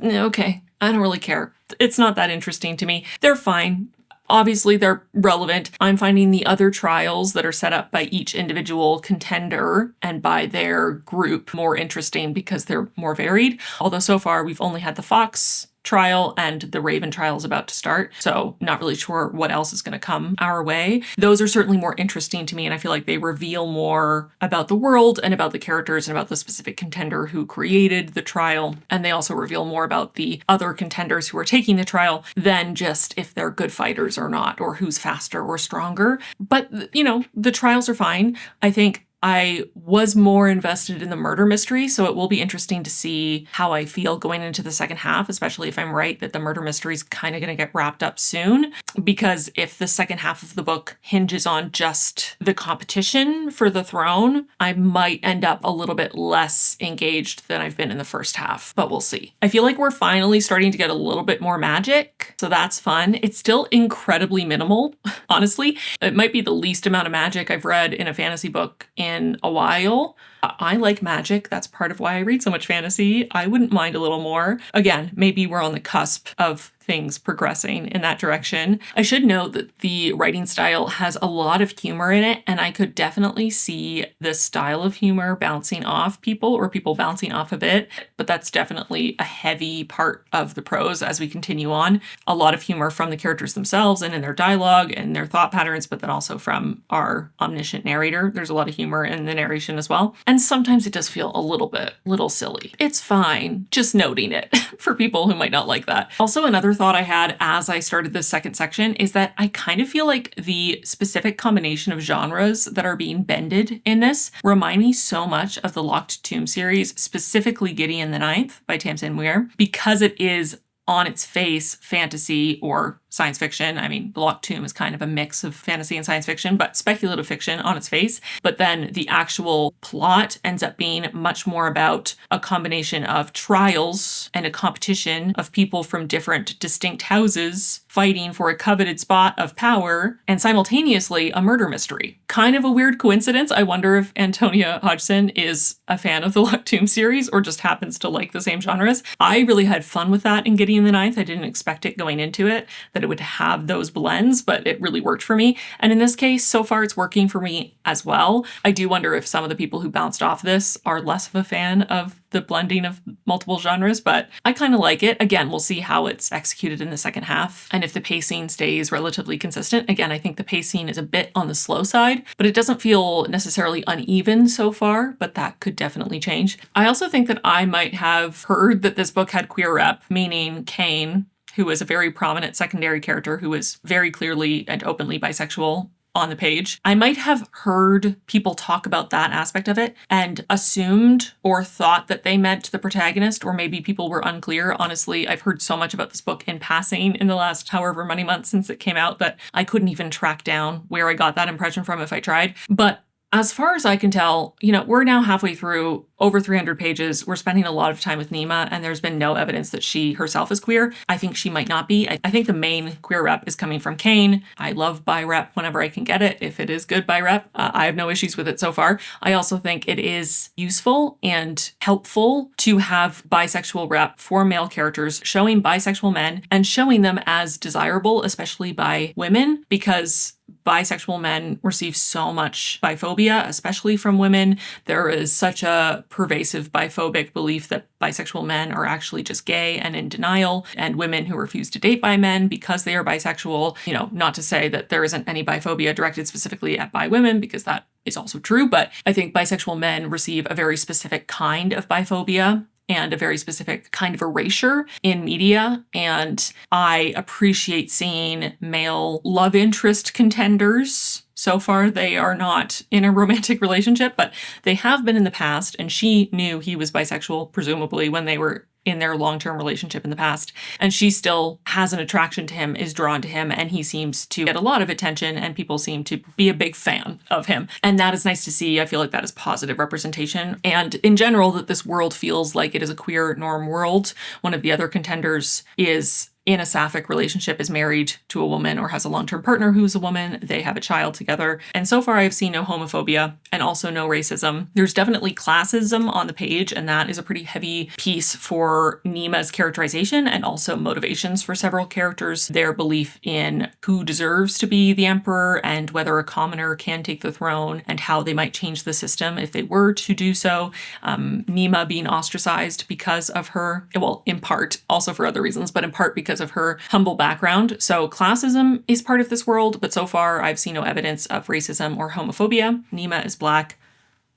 okay, I don't really care. It's not that interesting to me. They're fine. Obviously, they're relevant. I'm finding the other trials that are set up by each individual contender and by their group more interesting because they're more varied. Although so far we've only had the Fox trial and the Raven trial is about to start. So not really sure what else is going to come our way. Those are certainly more interesting to me, and I feel like they reveal more about the world and about the characters and about the specific contender who created the trial. And they also reveal more about the other contenders who are taking the trial than just if they're good fighters or not, or who's faster or stronger. But, you know, the trials are fine. I think I was more invested in the murder mystery, so it will be interesting to see how I feel going into the second half, especially if I'm right that the murder mystery is kind of going to get wrapped up soon. Because if the second half of the book hinges on just the competition for the throne, I might end up a little bit less engaged than I've been in the first half, but we'll see. I feel like we're finally starting to get a little bit more magic, so that's fun. It's still incredibly minimal, honestly. It might be the least amount of magic I've read in a fantasy book in a while. I like magic. That's part of why I read so much fantasy. I wouldn't mind a little more. Again, maybe we're on the cusp of things progressing in that direction. I should note that the writing style has a lot of humor in it, and I could definitely see this style of humor bouncing off people or people bouncing off a bit, but that's definitely a heavy part of the prose as we continue on. A lot of humor from the characters themselves and in their dialogue and their thought patterns, but then also from our omniscient narrator. There's a lot of humor in the narration as well. And sometimes it does feel a little silly. It's fine, just noting it for people who might not like that. Also, another thought I had as I started this second section is that I kind of feel like the specific combination of genres that are being bended in this remind me so much of the Locked Tomb series, specifically Gideon the Ninth by Tamsin Muir, because it is on its face fantasy or science fiction. I mean, The Locked Tomb is kind of a mix of fantasy and science fiction, but speculative fiction on its face. But then the actual plot ends up being much more about a combination of trials and a competition of people from different distinct houses fighting for a coveted spot of power, and simultaneously a murder mystery. Kind of a weird coincidence. I wonder if Antonia Hodgson is a fan of the Locked Tomb series or just happens to like the same genres. I really had fun with that in Gideon the Ninth. I didn't expect it going into it, that it it would have those blends, but it really worked for me. And in this case, so far it's working for me as well. I do wonder if some of the people who bounced off this are less of a fan of the blending of multiple genres, but I kind of like it. Again, we'll see how it's executed in the second half and if the pacing stays relatively consistent. Again, I think the pacing is a bit on the slow side, but it doesn't feel necessarily uneven so far, but that could definitely change. I also think that I might have heard that this book had queer rep, meaning Kane, who is a very prominent secondary character who is very clearly and openly bisexual on the page. I might have heard people talk about that aspect of it and assumed or thought that they meant the protagonist, or maybe people were unclear. Honestly, I've heard so much about this book in passing in the last however many months since it came out that I couldn't even track down where I got that impression from if I tried. But as far as I can tell, we're now halfway through over 300 pages. We're spending a lot of time with Nima, and there's been no evidence that she herself is queer. I think she might not be. I think the main queer rep is coming from Kane. I love bi rep whenever I can get it. If it is good bi rep, I have no issues with it so far. I also think it is useful and helpful to have bisexual rep for male characters, showing bisexual men and showing them as desirable, especially by women, because bisexual men receive so much biphobia, especially from women. There is such a pervasive biphobic belief that bisexual men are actually just gay and in denial, and women who refuse to date bi men because they are bisexual. Not to say that there isn't any biphobia directed specifically at bi women, because that is also true, but I think bisexual men receive a very specific kind of biphobia and a very specific kind of erasure in media. And I appreciate seeing male love interest contenders. So far, they are not in a romantic relationship, but they have been in the past. And she knew he was bisexual, presumably, when they were in their long-term relationship in the past. And she still has an attraction to him, is drawn to him, and he seems to get a lot of attention, and people seem to be a big fan of him. And that is nice to see. I feel like that is positive representation. And in general, that this world feels like it is a queer norm world. One of the other contenders is in a sapphic relationship, is married to a woman or has a long-term partner who's a woman. They have a child together. And so far I've seen no homophobia and also no racism. There's definitely classism on the page, and that is a pretty heavy piece for Nima's characterization and also motivations for several characters. Their belief in who deserves to be the emperor and whether a commoner can take the throne and how they might change the system if they were to do so. Nima being ostracized because of her, well, in part, also for other reasons, but in part because of her humble background. So classism is part of this world, but so far I've seen no evidence of racism or homophobia. Nima is Black,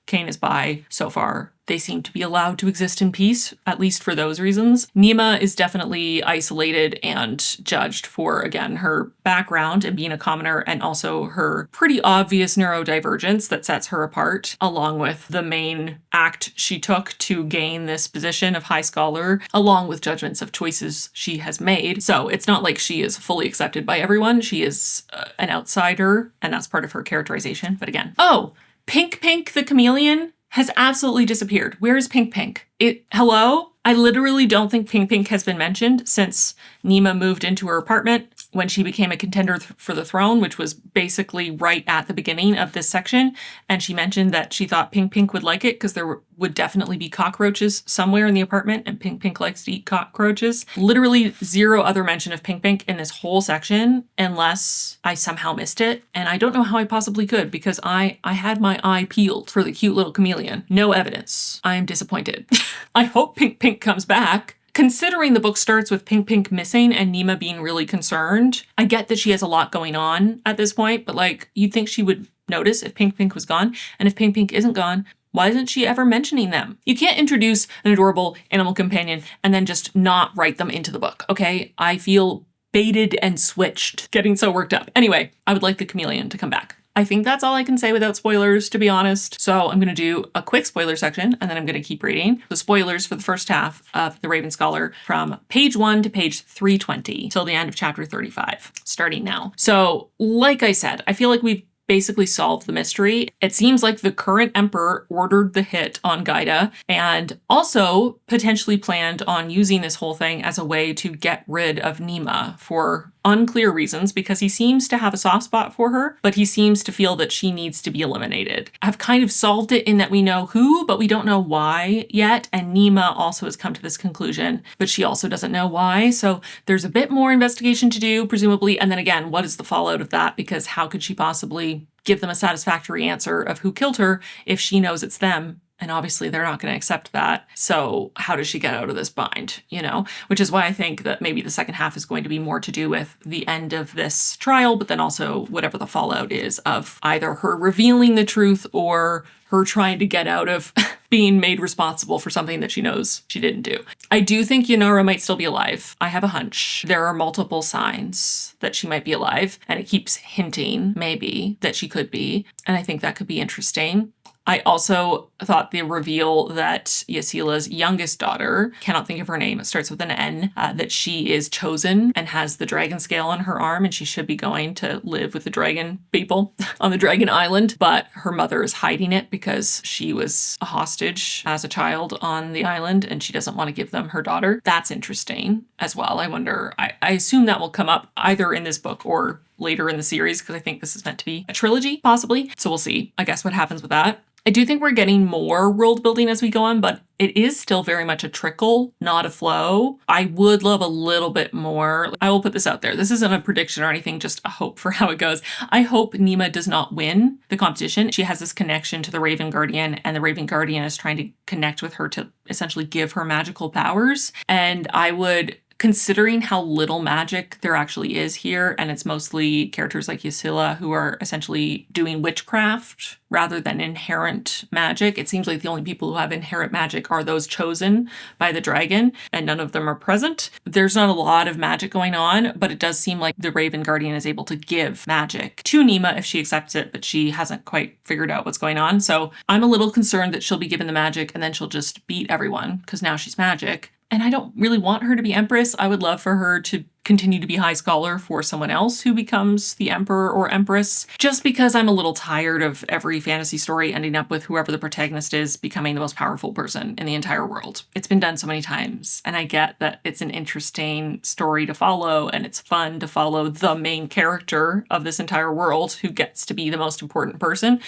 Kane is bi. So far, they seem to be allowed to exist in peace, at least for those reasons. Nima is definitely isolated and judged for, again, her background and being a commoner, and also her pretty obvious neurodivergence that sets her apart, along with the main act she took to gain this position of high scholar, along with judgments of choices she has made. So it's not like she is fully accepted by everyone. She is an outsider, and that's part of her characterization. But again, Pink Pink the chameleon has absolutely disappeared. Where is Pink Pink? Hello? I literally don't think Pink Pink has been mentioned since Nima moved into her apartment when she became a contender for the throne, which was basically right at the beginning of this section. And she mentioned that she thought Pink Pink would like it because there would definitely be cockroaches somewhere in the apartment, and Pink Pink likes to eat cockroaches. Literally zero other mention of Pink Pink in this whole section, unless I somehow missed it. And I don't know how I possibly could, because I had my eye peeled for the cute little chameleon. No evidence. I'm disappointed. I hope Pink Pink comes back. Considering the book starts with Pink Pink missing and Nima being really concerned, I get that she has a lot going on at this point, but you'd think she would notice if Pink Pink was gone. And if Pink Pink isn't gone, why isn't she ever mentioning them? You can't introduce an adorable animal companion and then just not write them into the book, okay? I feel baited and switched, getting so worked up. Anyway, I would like the chameleon to come back. I think that's all I can say without spoilers, to be honest. So I'm going to do a quick spoiler section, and then I'm going to keep reading. The spoilers for the first half of The Raven Scholar from page 1 to page 320 till the end of chapter 35, starting now. So like I said, I feel like we've basically solved the mystery. It seems like the current emperor ordered the hit on Gaida and also potentially planned on using this whole thing as a way to get rid of Nima for unclear reasons because he seems to have a soft spot for her, but he seems to feel that she needs to be eliminated. I've kind of solved it in that we know who, but we don't know why yet. And Nima also has come to this conclusion, but she also doesn't know why. So there's a bit more investigation to do, presumably. And then again, what is the fallout of that? Because how could she possibly give them a satisfactory answer of who killed her if she knows it's them? And obviously they're not going to accept that. So how does she get out of this bind, you know? Which is why I think that maybe the second half is going to be more to do with the end of this trial, but then also whatever the fallout is of either her revealing the truth or her trying to get out of being made responsible for something that she knows she didn't do. I do think Yunara might still be alive. I have a hunch. There are multiple signs that she might be alive, and it keeps hinting, maybe, that she could be. And I think that could be interesting. I also thought the reveal that Yasila's youngest daughter, cannot think of her name, it starts with an N, that she is chosen and has the dragon scale on her arm and she should be going to live with the dragon people on the dragon island, but her mother is hiding it because she was a hostage as a child on the island and she doesn't want to give them her daughter. That's interesting as well. I wonder, I assume that will come up either in this book or later in the series because I think this is meant to be a trilogy, possibly. So we'll see, I guess, what happens with that. I do think we're getting more world building as we go on, but it is still very much a trickle, not a flow. I would love a little bit more. I will put this out there. This isn't a prediction or anything, just a hope for how it goes. I hope Nima does not win the competition. She has this connection to the Raven Guardian, and the Raven Guardian is trying to connect with her to essentially give her magical powers. And I would, considering how little magic there actually is here, and it's mostly characters like Yasila who are essentially doing witchcraft rather than inherent magic. It seems like the only people who have inherent magic are those chosen by the dragon, and none of them are present. There's not a lot of magic going on, but it does seem like the Raven Guardian is able to give magic to Nima if she accepts it, but she hasn't quite figured out what's going on. So I'm a little concerned that she'll be given the magic and then she'll just beat everyone because now she's magic. And I don't really want her to be Empress. I would love for her to continue to be High Scholar for someone else who becomes the Emperor or Empress, just because I'm a little tired of every fantasy story ending up with whoever the protagonist is becoming the most powerful person in the entire world. It's been done so many times, and I get that it's an interesting story to follow, and it's fun to follow the main character of this entire world who gets to be the most important person.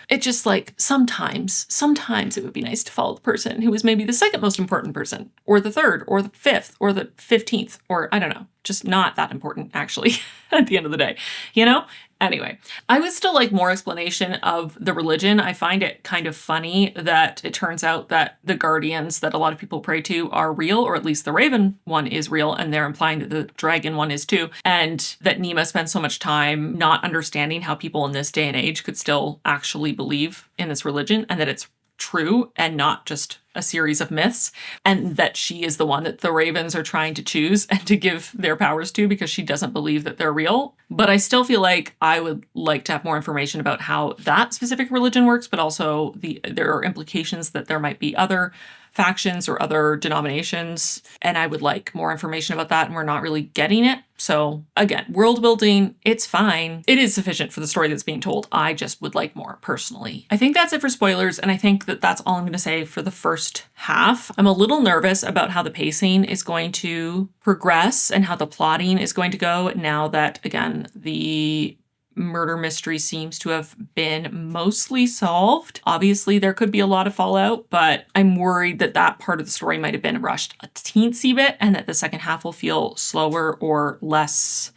It just like sometimes it would be nice to follow the person who was maybe the second most important person, or the third, or the fifth, or the 15th, or I don't know, just not that important actually at the end of the day, you know? Anyway, I would still like more explanation of the religion. I find it kind of funny that it turns out that the guardians that a lot of people pray to are real, or at least the Raven one is real, and they're implying that the dragon one is too, and that Nima spends so much time not understanding how people in this day and age could still actually believe in this religion, and that it's true and not just a series of myths, and that she is the one that the ravens are trying to choose and to give their powers to because she doesn't believe that they're real. But I still feel like I would like to have more information about how that specific religion works, but also there are implications that there might be other factions or other denominations, and I would like more information about that, and we're not really getting it. So again, world building, it's fine. It is sufficient for the story that's being told. I just would like more personally. I think that's it for spoilers, and I think that that's all I'm going to say for the first half. I'm a little nervous about how the pacing is going to progress and how the plotting is going to go now that, again, the murder mystery seems to have been mostly solved. Obviously, there could be a lot of fallout, but I'm worried that that part of the story might have been rushed a teensy bit and that the second half will feel slower or less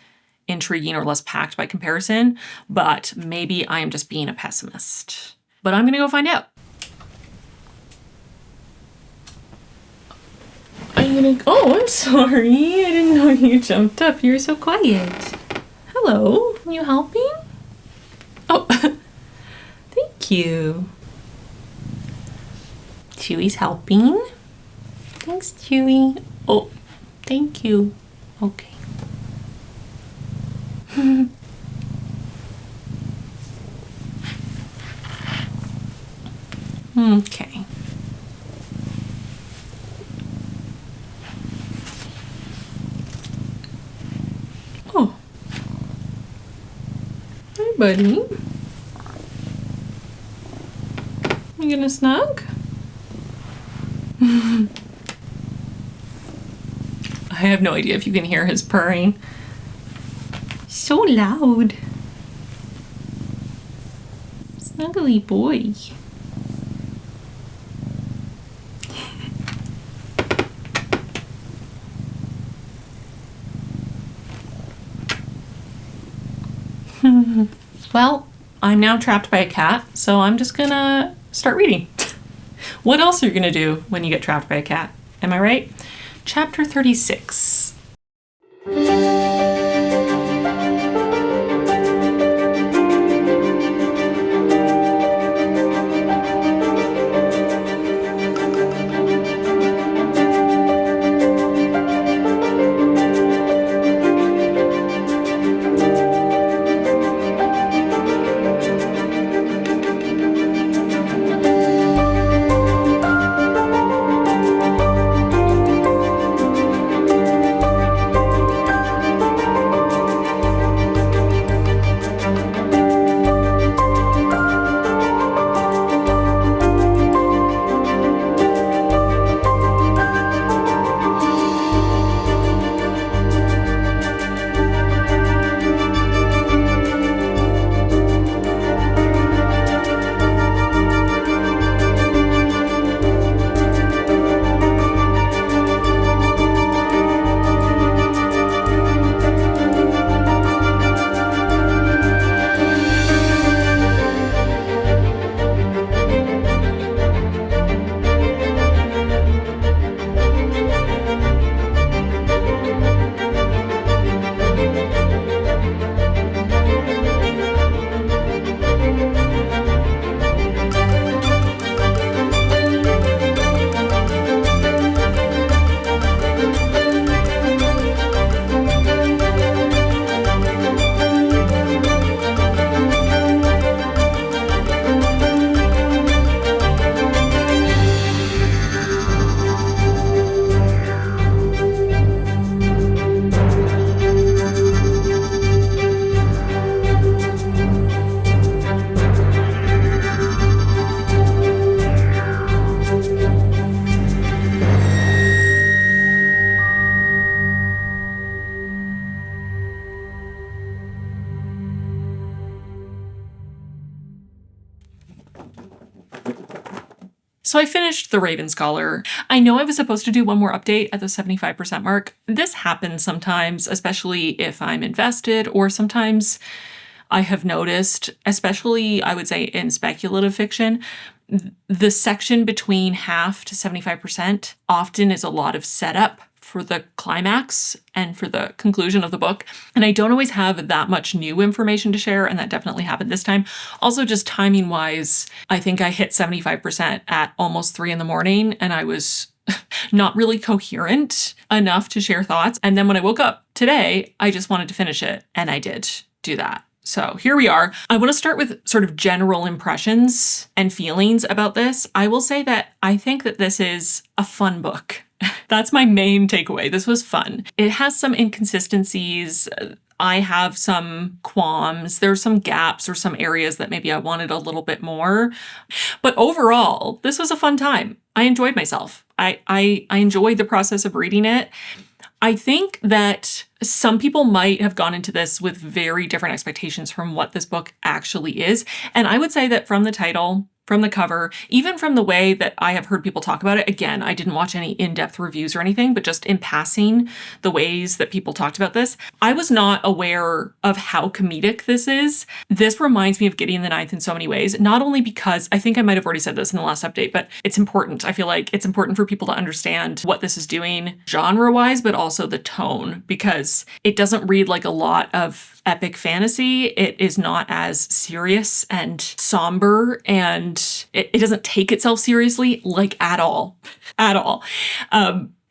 intriguing or less packed by comparison. But maybe I am just being a pessimist. But I'm going to go find out. Oh, I'm sorry. I didn't know you jumped up. You're so quiet. Hello, you helping? Oh, thank you. Chewy's helping. Thanks, Chewy. Oh, thank you. Okay. Okay. Oh. Hi, buddy. You gonna snug? I have no idea if you can hear his purring. So loud. Snuggly boy. Well, I'm now trapped by a cat, so I'm just gonna start reading. What else are you gonna do when you get trapped by a cat? Am I right? Chapter 36. So I finished The Raven Scholar. I know I was supposed to do one more update at the 75% mark. This happens sometimes, especially if I'm invested, or sometimes I have noticed, especially I would say in speculative fiction, the section between half to 75% often is a lot of setup for the climax and for the conclusion of the book. And I don't always have that much new information to share, and that definitely happened this time. Also, just timing wise, I think I hit 75% at almost 3 a.m, and I was not really coherent enough to share thoughts. And then when I woke up today, I just wanted to finish it, and I did do that. So here we are. I want to start with sort of general impressions and feelings about this. I will say that I think that this is a fun book. That's my main takeaway. This was fun. It has some inconsistencies. I have some qualms. There's some gaps or some areas that maybe I wanted a little bit more. But overall, this was a fun time. I enjoyed myself. I enjoyed the process of reading it. I think that some people might have gone into this with very different expectations from what this book actually is. And I would say that from the title, from the cover, even from the way that I have heard people talk about it, again, I didn't watch any in-depth reviews or anything, but just in passing, the ways that people talked about this, I was not aware of how comedic this is. This reminds me of Gideon the Ninth in so many ways, not only because, I think I might have already said this in the last update, but it's important. I feel like it's important for people to understand what this is doing genre-wise, but also the tone, because it doesn't read like a lot of epic fantasy. It is not as serious and somber, and it doesn't take itself seriously, like at all. At all.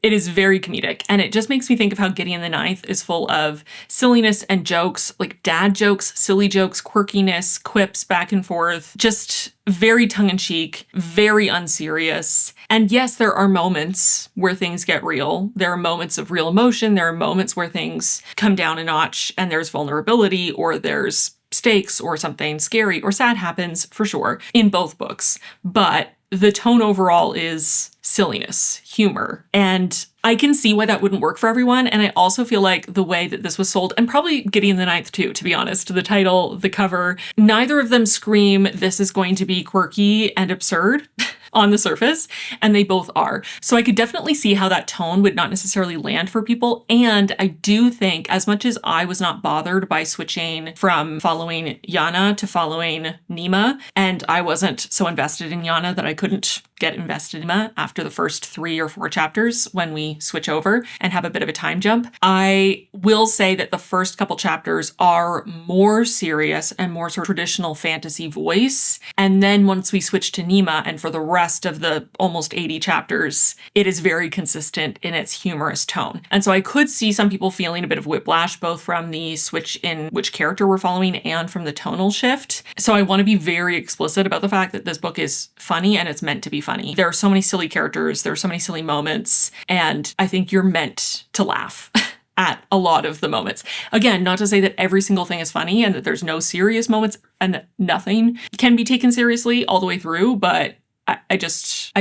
It is very comedic, and it just makes me think of how Gideon the Ninth is full of silliness and jokes, like dad jokes, silly jokes, quirkiness, quips back and forth, just very tongue-in-cheek, very unserious. And yes, there are moments where things get real. There are moments of real emotion. There are moments where things come down a notch and there's vulnerability, or there's stakes, or something scary or sad happens, for sure, in both books. But the tone overall is silliness, humor. And I can see why that wouldn't work for everyone. And I also feel like the way that this was sold, and probably Gideon the Ninth too, to be honest, the title, the cover, neither of them scream, this is going to be quirky and absurd on the surface, and they both are. So I could definitely see how that tone would not necessarily land for people. And I do think, as much as I was not bothered by switching from following Yana to following Nima, and I wasn't so invested in Yana that I couldn't get invested in Nima after the first 3 or 4 chapters when we switch over and have a bit of a time jump, I will say that the first couple chapters are more serious and more sort of traditional fantasy voice. And then once we switch to Nima, and for the rest of the almost 80 chapters, it is very consistent in its humorous tone. And so I could see some people feeling a bit of whiplash, both from the switch in which character we're following and from the tonal shift. So I want to be very explicit about the fact that this book is funny and it's meant to be funny. There are so many silly characters, there are so many silly moments, and I think you're meant to laugh at a lot of the moments. Again, not to say that every single thing is funny and that there's no serious moments and that nothing can be taken seriously all the way through, but I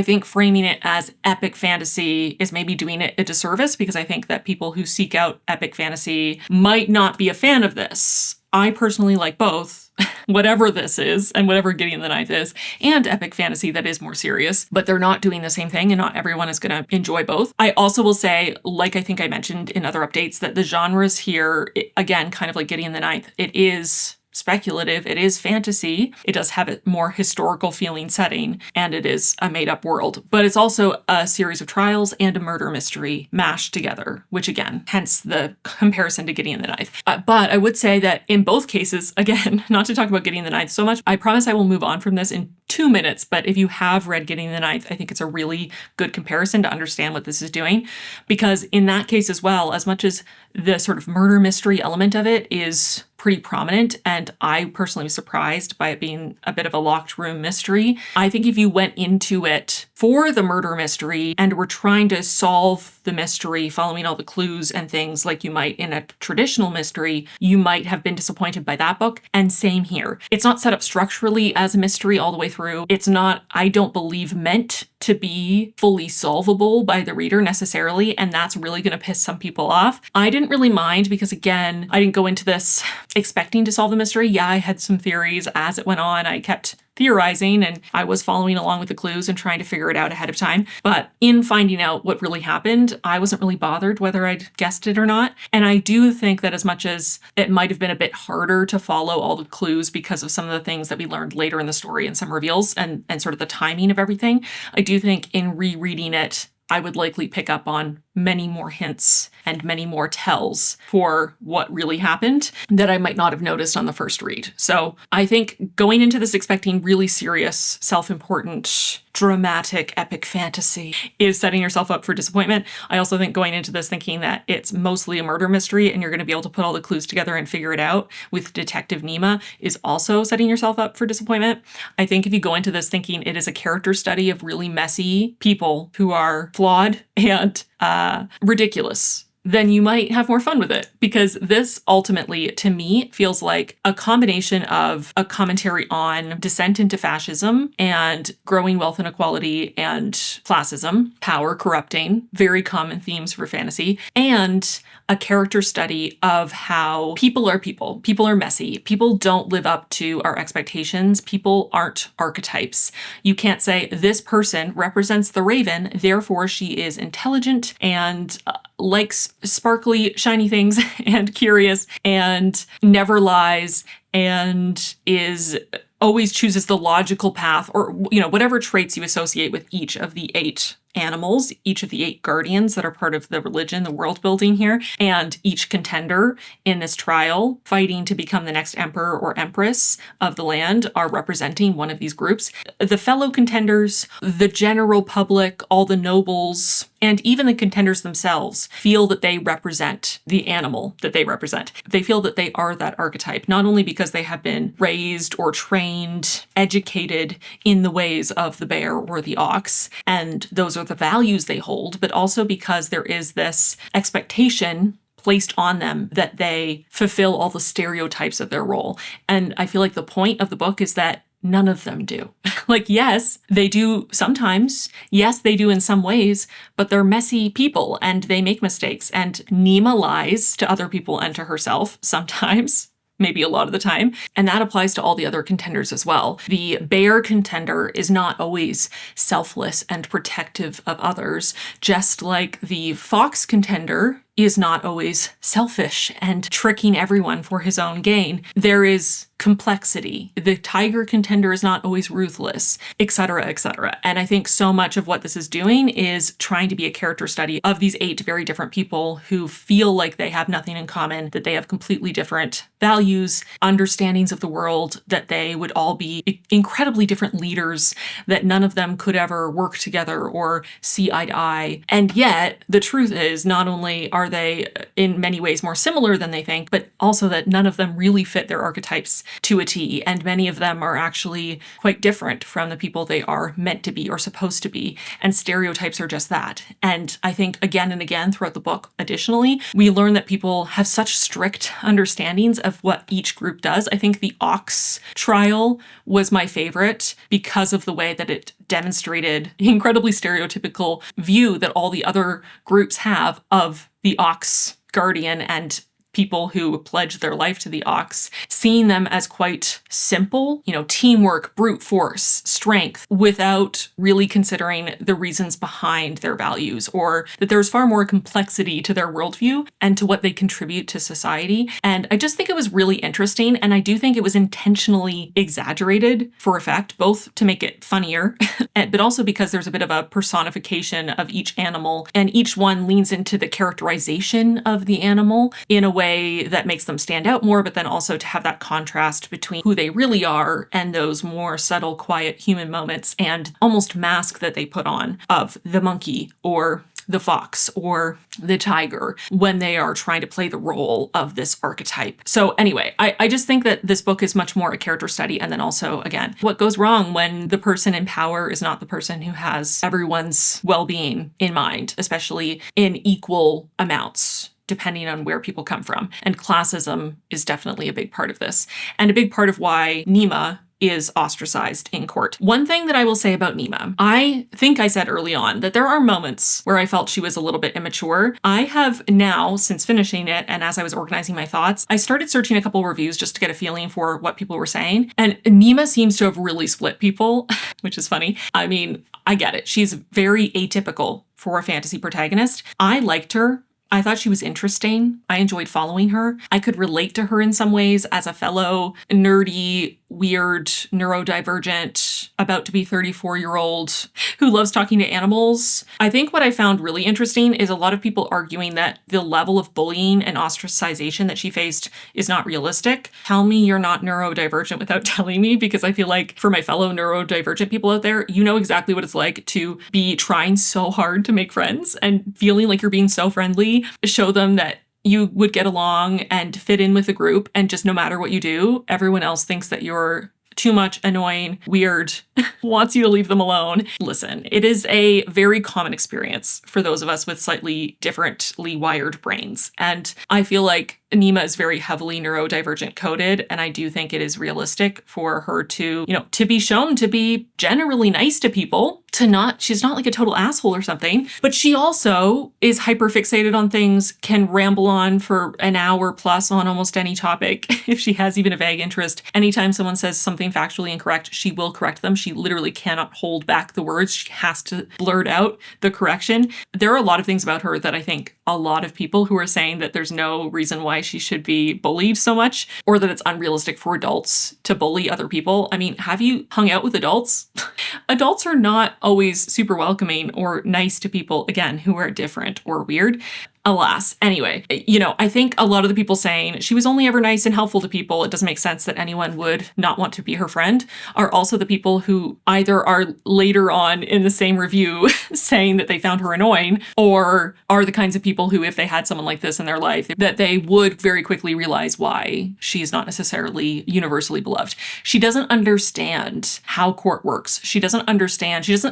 think framing it as epic fantasy is maybe doing it a disservice, because I think that people who seek out epic fantasy might not be a fan of this. I personally like both, whatever this is and whatever Gideon the Ninth is, and epic fantasy that is more serious, but they're not doing the same thing and not everyone is going to enjoy both. I also will say, like I think I mentioned in other updates, that the genres here, again, kind of like Gideon the Ninth, it is speculative, it is fantasy, it does have a more historical feeling setting, and it is a made-up world. But it's also a series of trials and a murder mystery mashed together, which again, hence the comparison to Gideon the Ninth. But I would say that in both cases, again, not to talk about Gideon the Ninth so much, I promise I will move on from this in 2 minutes, but if you have read Gideon the Ninth, I think it's a really good comparison to understand what this is doing, because in that case as well, as much as the sort of murder mystery element of it is pretty prominent, and I personally was surprised by it being a bit of a locked room mystery. I think if you went into it for the murder mystery and were trying to solve the mystery, following all the clues and things like you might in a traditional mystery, you might have been disappointed by that book. And same here. It's not set up structurally as a mystery all the way through. It's not, I don't believe, meant to be fully solvable by the reader necessarily, and that's really going to piss some people off. I didn't really mind because, again, I didn't go into this expecting to solve the mystery. Yeah, I had some theories as it went on. I kept theorizing and I was following along with the clues and trying to figure it out ahead of time. But in finding out what really happened, I wasn't really bothered whether I'd guessed it or not. And I do think that as much as it might have been a bit harder to follow all the clues because of some of the things that we learned later in the story and some reveals and sort of the timing of everything, I do think in rereading it, I would likely pick up on many more hints and many more tells for what really happened that I might not have noticed on the first read. So I think going into this expecting really serious, self-important, dramatic, epic fantasy is setting yourself up for disappointment. I also think going into this thinking that it's mostly a murder mystery and you're going to be able to put all the clues together and figure it out with Detective Nima is also setting yourself up for disappointment. I think if you go into this thinking it is a character study of really messy people who are flawed and ridiculous, then you might have more fun with it, because this ultimately, to me, feels like a combination of a commentary on descent into fascism and growing wealth inequality and classism, power corrupting, very common themes for fantasy, and a character study of how people are people. People are messy. People don't live up to our expectations. People aren't archetypes. You can't say this person represents the raven, therefore she is intelligent and likes sparkly, shiny things and curious and never lies and is always chooses the logical path, or, whatever traits you associate with each of the 8 animals, each of the 8 guardians that are part of the religion, the world building here, and each contender in this trial fighting to become the next emperor or empress of the land are representing one of these groups. The fellow contenders, the general public, all the nobles, and even the contenders themselves feel that they represent the animal that they represent. They feel that they are that archetype, not only because they have been raised or trained, educated in the ways of the bear or the ox, and those are the values they hold, but also because there is this expectation placed on them that they fulfill all the stereotypes of their role. And I feel like the point of the book is that none of them do. Like, yes, they do sometimes. Yes, they do in some ways, but they're messy people and they make mistakes. And Nima lies to other people and to herself sometimes. Maybe a lot of the time. And that applies to all the other contenders as well. The bear contender is not always selfless and protective of others, just like the fox contender is not always selfish and tricking everyone for his own gain. There is complexity. The tiger contender is not always ruthless, etc., etc. And I think so much of what this is doing is trying to be a character study of these 8 very different people who feel like they have nothing in common, that they have completely different values, understandings of the world, that they would all be incredibly different leaders, that none of them could ever work together or see eye to eye. And yet, the truth is, not only are they in many ways more similar than they think, but also that none of them really fit their archetypes to a T, and many of them are actually quite different from the people they are meant to be or supposed to be, and stereotypes are just that. And I think again and again throughout the book, additionally, we learn that people have such strict understandings of what each group does. I think the ox trial was my favorite because of the way that it demonstrated the incredibly stereotypical view that all the other groups have of the ox guardian and people who pledge their life to the ox, seeing them as quite simple, teamwork, brute force, strength, without really considering the reasons behind their values, or that there's far more complexity to their worldview and to what they contribute to society. And I just think it was really interesting. And I do think it was intentionally exaggerated for effect, both to make it funnier, but also because there's a bit of a personification of each animal, and each one leans into the characterization of the animal in a way that makes them stand out more, but then also to have that contrast between who they really are and those more subtle, quiet human moments and almost mask that they put on of the monkey or the fox or the tiger when they are trying to play the role of this archetype. So anyway, I just think that this book is much more a character study. And then also, again, what goes wrong when the person in power is not the person who has everyone's well-being in mind, especially in equal amounts, depending on where people come from. And classism is definitely a big part of this, and a big part of why Nima is ostracized in court. One thing that I will say about Nima, I think I said early on that there are moments where I felt she was a little bit immature. I have now, since finishing it, and as I was organizing my thoughts, I started searching a couple reviews just to get a feeling for what people were saying. And Nima seems to have really split people, which is funny. I mean, I get it. She's very atypical for a fantasy protagonist. I liked her. I thought she was interesting. I enjoyed following her. I could relate to her in some ways as a fellow nerdy, weird, neurodivergent, about to be 34-year-old who loves talking to animals. I think what I found really interesting is a lot of people arguing that the level of bullying and ostracization that she faced is not realistic. Tell me you're not neurodivergent without telling me, because I feel like for my fellow neurodivergent people out there, you know exactly what it's like to be trying so hard to make friends and feeling like you're being so friendly. Show them that you would get along and fit in with the group, and just no matter what you do, everyone else thinks that you're too much, annoying, weird, wants you to leave them alone. Listen, it is a very common experience for those of us with slightly differently wired brains. And I feel like Nima is very heavily neurodivergent coded, and I do think it is realistic for her to, to be shown to be generally nice to people, she's not like a total asshole or something, but she also is hyper fixated on things, can ramble on for an hour plus on almost any topic if she has even a vague interest. Anytime someone says something factually incorrect, she will correct them. She literally cannot hold back the words. She has to blurt out the correction. There are a lot of things about her that I think a lot of people who are saying that there's no reason why she should be bullied so much, or that it's unrealistic for adults to bully other people. I mean, have you hung out with adults? Adults are not always super welcoming or nice to people, again, who are different or weird. Alas. Anyway, I think a lot of the people saying she was only ever nice and helpful to people, it doesn't make sense that anyone would not want to be her friend, are also the people who either are later on in the same review saying that they found her annoying, or are the kinds of people who, if they had someone like this in their life, that they would very quickly realize why she's not necessarily universally beloved. She doesn't understand how court works. She doesn't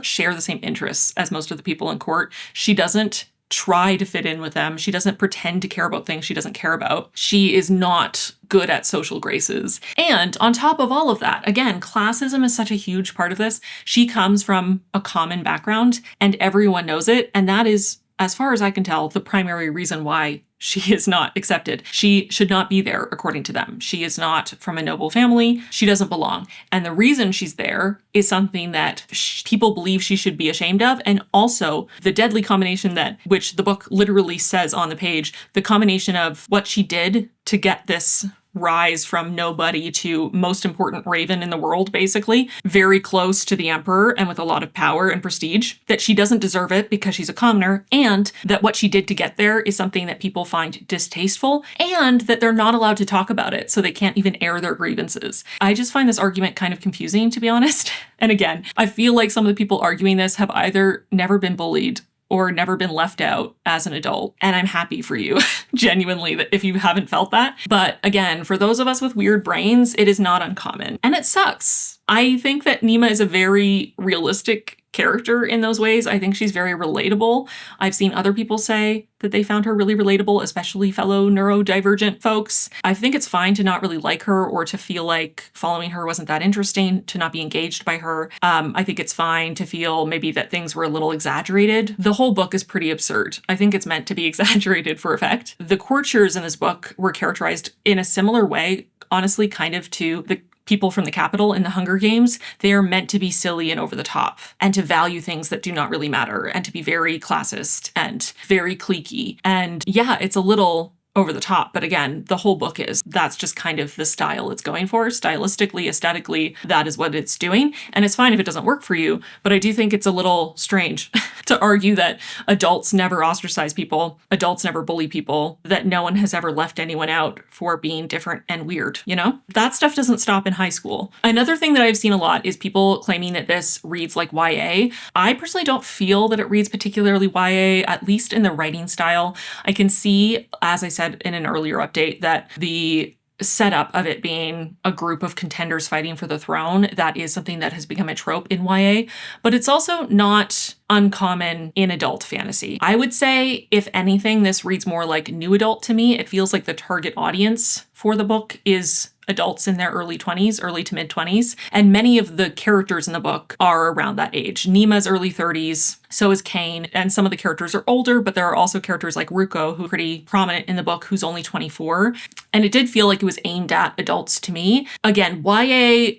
share the same interests as most of the people in court. She doesn't try to fit in with them. She doesn't pretend to care about things she doesn't care about. She is not good at social graces. And on top of all of that, again, classism is such a huge part of this. She comes from a common background and everyone knows it. And that is, as far as I can tell, the primary reason why she is not accepted. She should not be there, according to them. She is not from a noble family. She doesn't belong. And the reason she's there is something that people believe she should be ashamed of. And also the deadly combination which the book literally says on the page, the combination of what she did to get this rise from nobody to most important raven in the world, basically, very close to the emperor and with a lot of power and prestige, that she doesn't deserve it because she's a commoner, and that what she did to get there is something that people find distasteful, and that they're not allowed to talk about it, so they can't even air their grievances. I just find this argument kind of confusing, to be honest. And again, I feel like some of the people arguing this have either never been bullied or never been left out as an adult. And I'm happy for you, genuinely, that if you haven't felt that. But again, for those of us with weird brains, it is not uncommon. And it sucks. I think that Nima is a very realistic character in those ways. I think she's very relatable. I've seen other people say that they found her really relatable, especially fellow neurodivergent folks. I think it's fine to not really like her or to feel like following her wasn't that interesting, to not be engaged by her. I think it's fine to feel maybe that things were a little exaggerated. The whole book is pretty absurd. I think it's meant to be exaggerated for effect. The courtiers in this book were characterized in a similar way, honestly, kind of to the people from the capital in the Hunger Games. They are meant to be silly and over the top and to value things that do not really matter and to be very classist and very cliquey. And yeah, it's a little over the top. But again, the whole book that's just kind of the style it's going for. Stylistically, aesthetically, that is what it's doing. And it's fine if it doesn't work for you. But I do think it's a little strange to argue that adults never ostracize people, adults never bully people, that no one has ever left anyone out for being different and weird, you know? That stuff doesn't stop in high school. Another thing that I've seen a lot is people claiming that this reads like YA. I personally don't feel that it reads particularly YA, at least in the writing style. I can see, as I said in an earlier update, that the setup of it being a group of contenders fighting for the throne, that is something that has become a trope in YA, but it's also not uncommon in adult fantasy. I would say, if anything, this reads more like new adult to me. It feels like the target audience for the book is adults in their early 20s, early to mid 20s. And many of the characters in the book are around that age. Nima's early 30s, so is Kane, and some of the characters are older, but there are also characters like Ruko, who's pretty prominent in the book, who's only 24. And it did feel like it was aimed at adults to me. Again, YA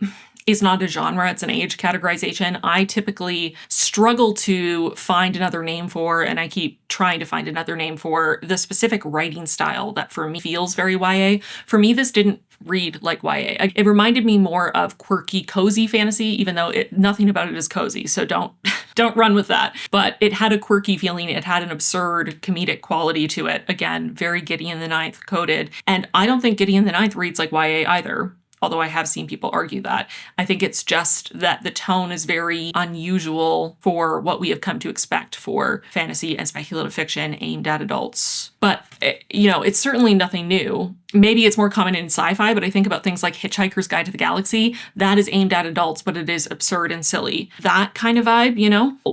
is not a genre, it's an age categorization. I typically struggle to find another name for, and I keep trying to find another name for, the specific writing style that for me feels very YA. For me, this didn't read like YA. It reminded me more of quirky, cozy fantasy, even though nothing about it is cozy, so don't run with that. But it had a quirky feeling, it had an absurd comedic quality to it. Again, very Gideon the Ninth coded. And I don't think Gideon the Ninth reads like YA either, although I have seen people argue that. I think it's just that the tone is very unusual for what we have come to expect for fantasy and speculative fiction aimed at adults. But, it's certainly nothing new. Maybe it's more common in sci-fi, but I think about things like Hitchhiker's Guide to the Galaxy. That is aimed at adults, but it is absurd and silly. That kind of vibe,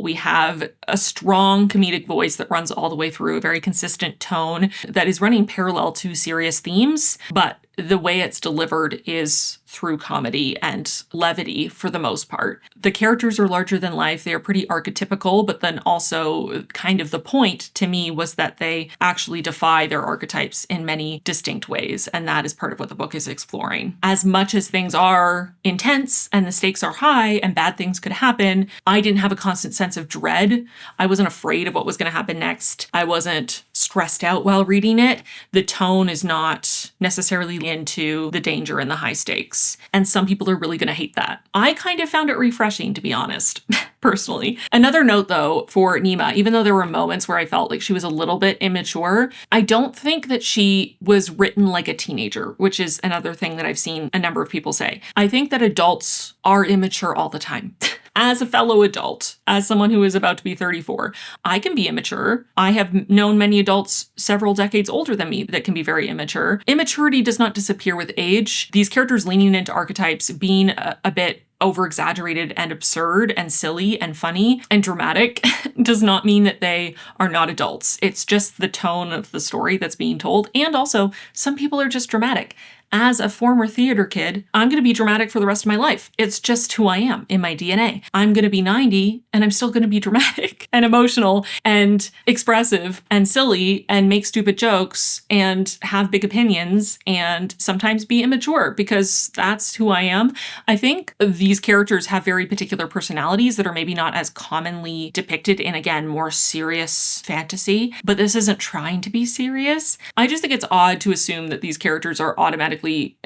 We have a strong comedic voice that runs all the way through, a very consistent tone that is running parallel to serious themes, but the way it's delivered is through comedy and levity for the most part. The characters are larger than life. They are pretty archetypical, but then also kind of the point to me was that they actually defy their archetypes in many distinct ways. And that is part of what the book is exploring. As much as things are intense and the stakes are high and bad things could happen, I didn't have a constant sense of dread. I wasn't afraid of what was going to happen next. I wasn't stressed out while reading it. The tone is not necessarily into the danger and the high stakes. And some people are really going to hate that. I kind of found it refreshing, to be honest, personally. Another note, though, for Nima, even though there were moments where I felt like she was a little bit immature, I don't think that she was written like a teenager, which is another thing that I've seen a number of people say. I think that adults are immature all the time. As a fellow adult, as someone who is about to be 34, I can be immature. I have known many adults several decades older than me that can be very immature. Immaturity does not disappear with age. These characters leaning into archetypes, being a bit over-exaggerated and absurd and silly and funny and dramatic does not mean that they are not adults. It's just the tone of the story that's being told. And also, some people are just dramatic. As a former theater kid, I'm going to be dramatic for the rest of my life. It's just who I am in my DNA. I'm going to be 90 and I'm still going to be dramatic and emotional and expressive and silly and make stupid jokes and have big opinions and sometimes be immature because that's who I am. I think these characters have very particular personalities that are maybe not as commonly depicted in, again, more serious fantasy, but this isn't trying to be serious. I just think it's odd to assume that these characters are automatically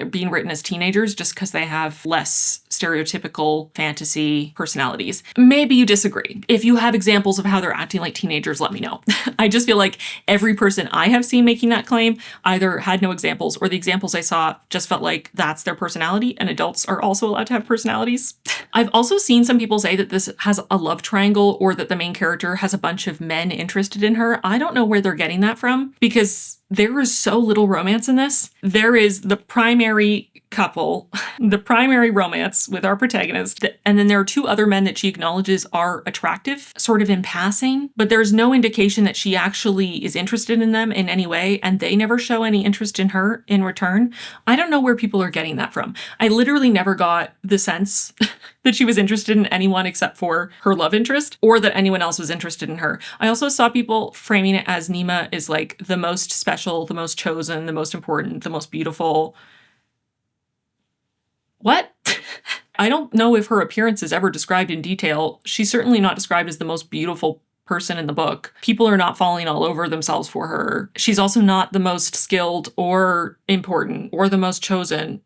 being written as teenagers just because they have less stereotypical fantasy personalities. Maybe you disagree. If you have examples of how they're acting like teenagers, let me know. I just feel like every person I have seen making that claim either had no examples or the examples I saw just felt like that's their personality, and adults are also allowed to have personalities. I've also seen some people say that this has a love triangle or that the main character has a bunch of men interested in her. I don't know where they're getting that from because there is so little romance in this. There is the primary couple, the primary romance with our protagonist, and then there are two other men that she acknowledges are attractive, sort of in passing, but there's no indication that she actually is interested in them in any way, and they never show any interest in her in return. I don't know where people are getting that from. I literally never got the sense that she was interested in anyone except for her love interest, or that anyone else was interested in her. I also saw people framing it as Nima is like the most special, the most chosen, the most important, the most beautiful. What? I don't know if her appearance is ever described in detail. She's certainly not described as the most beautiful person in the book. People are not falling all over themselves for her. She's also not the most skilled or important or the most chosen.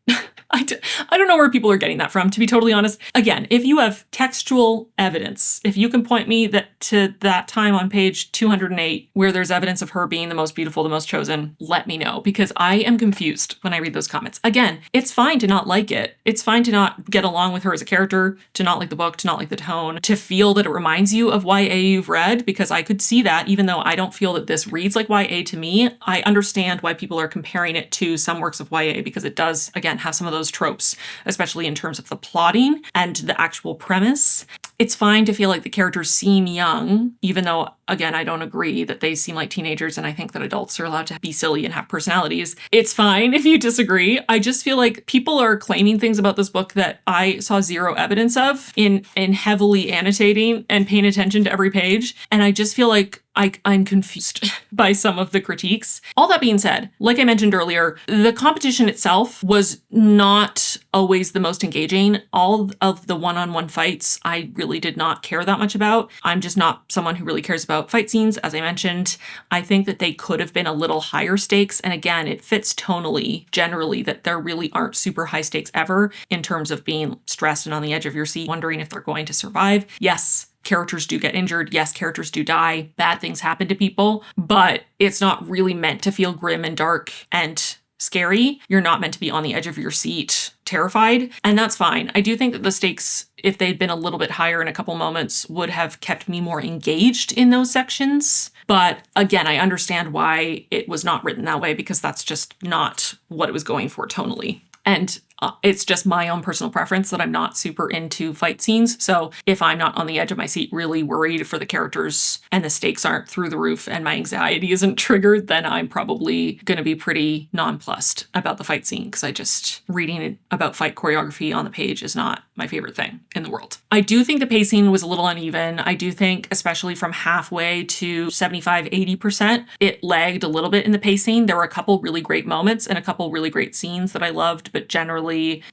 I don't know where people are getting that from, to be totally honest. Again, if you have textual evidence, if you can point me to that time on page 208 where there's evidence of her being the most beautiful, the most chosen, let me know, because I am confused when I read those comments. Again, it's fine to not like it. It's fine to not get along with her as a character, to not like the book, to not like the tone, to feel that it reminds you of YA you've read, because I could see that even though I don't feel that this reads like YA to me. I understand why people are comparing it to some works of YA because it does, again, have some of those tropes, especially in terms of the plotting and the actual premise. It's fine to feel like the characters seem young, even though, again, I don't agree that they seem like teenagers, and I think that adults are allowed to be silly and have personalities. It's fine if you disagree. I just feel like people are claiming things about this book that I saw zero evidence of in heavily annotating and paying attention to every page, and I just feel like I'm confused by some of the critiques. All that being said, like I mentioned earlier, the competition itself was not always the most engaging. All of the one-on-one fights I really did not care that much about. I'm just not someone who really cares about fight scenes, as I mentioned. I think that they could have been a little higher stakes. And again, it fits tonally, generally, that there really aren't super high stakes ever in terms of being stressed and on the edge of your seat, wondering if they're going to survive. Yes, characters do get injured. Yes, characters do die. Bad things happen to people, but it's not really meant to feel grim and dark and scary. You're not meant to be on the edge of your seat, terrified, and that's fine. I do think that the stakes, if they'd been a little bit higher in a couple moments, would have kept me more engaged in those sections. But again, I understand why it was not written that way, because that's just not what it was going for tonally. And it's just my own personal preference that I'm not super into fight scenes. So if I'm not on the edge of my seat really worried for the characters and the stakes aren't through the roof and my anxiety isn't triggered, then I'm probably going to be pretty nonplussed about the fight scene, because I just reading about fight choreography on the page is not my favorite thing in the world. I do think the pacing was a little uneven. I do think, especially from halfway to 75-80%, it lagged a little bit in the pacing. There were a couple really great moments and a couple really great scenes that I loved, but generally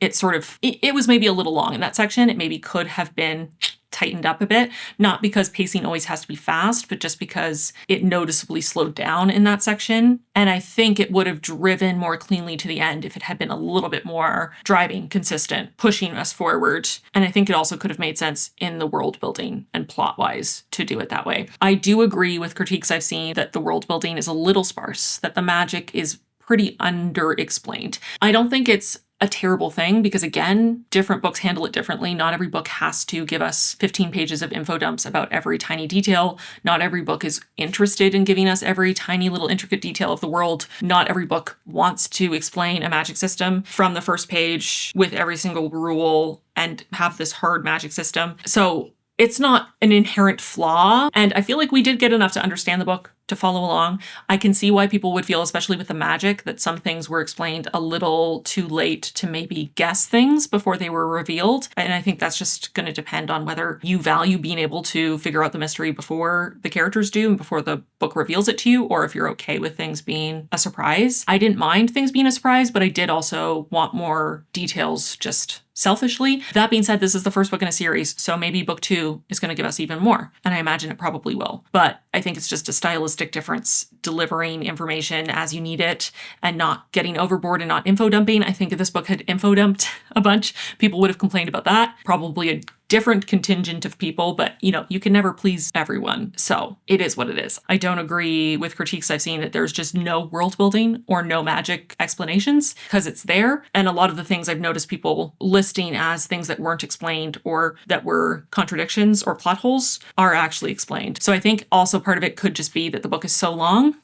it was maybe a little long in that section. It maybe could have been tightened up a bit, not because pacing always has to be fast, but just because it noticeably slowed down in that section. And I think it would have driven more cleanly to the end if it had been a little bit more driving, consistent, pushing us forward. And I think it also could have made sense in the world building and plot wise to do it that way. I do agree with critiques I've seen that the world building is a little sparse, that the magic is pretty underexplained. I don't think it's a terrible thing, because again, different books handle it differently. Not every book has to give us 15 pages of info dumps about every tiny detail. Not every book is interested in giving us every tiny little intricate detail of the world. Not every book wants to explain a magic system from the first page with every single rule and have this hard magic system. So it's not an inherent flaw, and I feel like we did get enough to understand the book to follow along. I can see why people would feel, especially with the magic, that some things were explained a little too late to maybe guess things before they were revealed. And I think that's just going to depend on whether you value being able to figure out the mystery before the characters do and before the book reveals it to you, or if you're okay with things being a surprise. I didn't mind things being a surprise, but I did also want more details just selfishly. That being said, this is the first book in a series, so maybe book 2 is going to give us even more, and I imagine it probably will. But I think it's just a stylistic difference, delivering information as you need it and not getting overboard and not info dumping. I think if this book had info dumped a bunch, people would have complained about that. Probably a different contingent of people, but you can never please everyone. So it is what it is. I don't agree with critiques I've seen that there's just no world building or no magic explanations, because it's there. And a lot of the things I've noticed people listing as things that weren't explained or that were contradictions or plot holes are actually explained. So I think also part of it could just be that the book is so long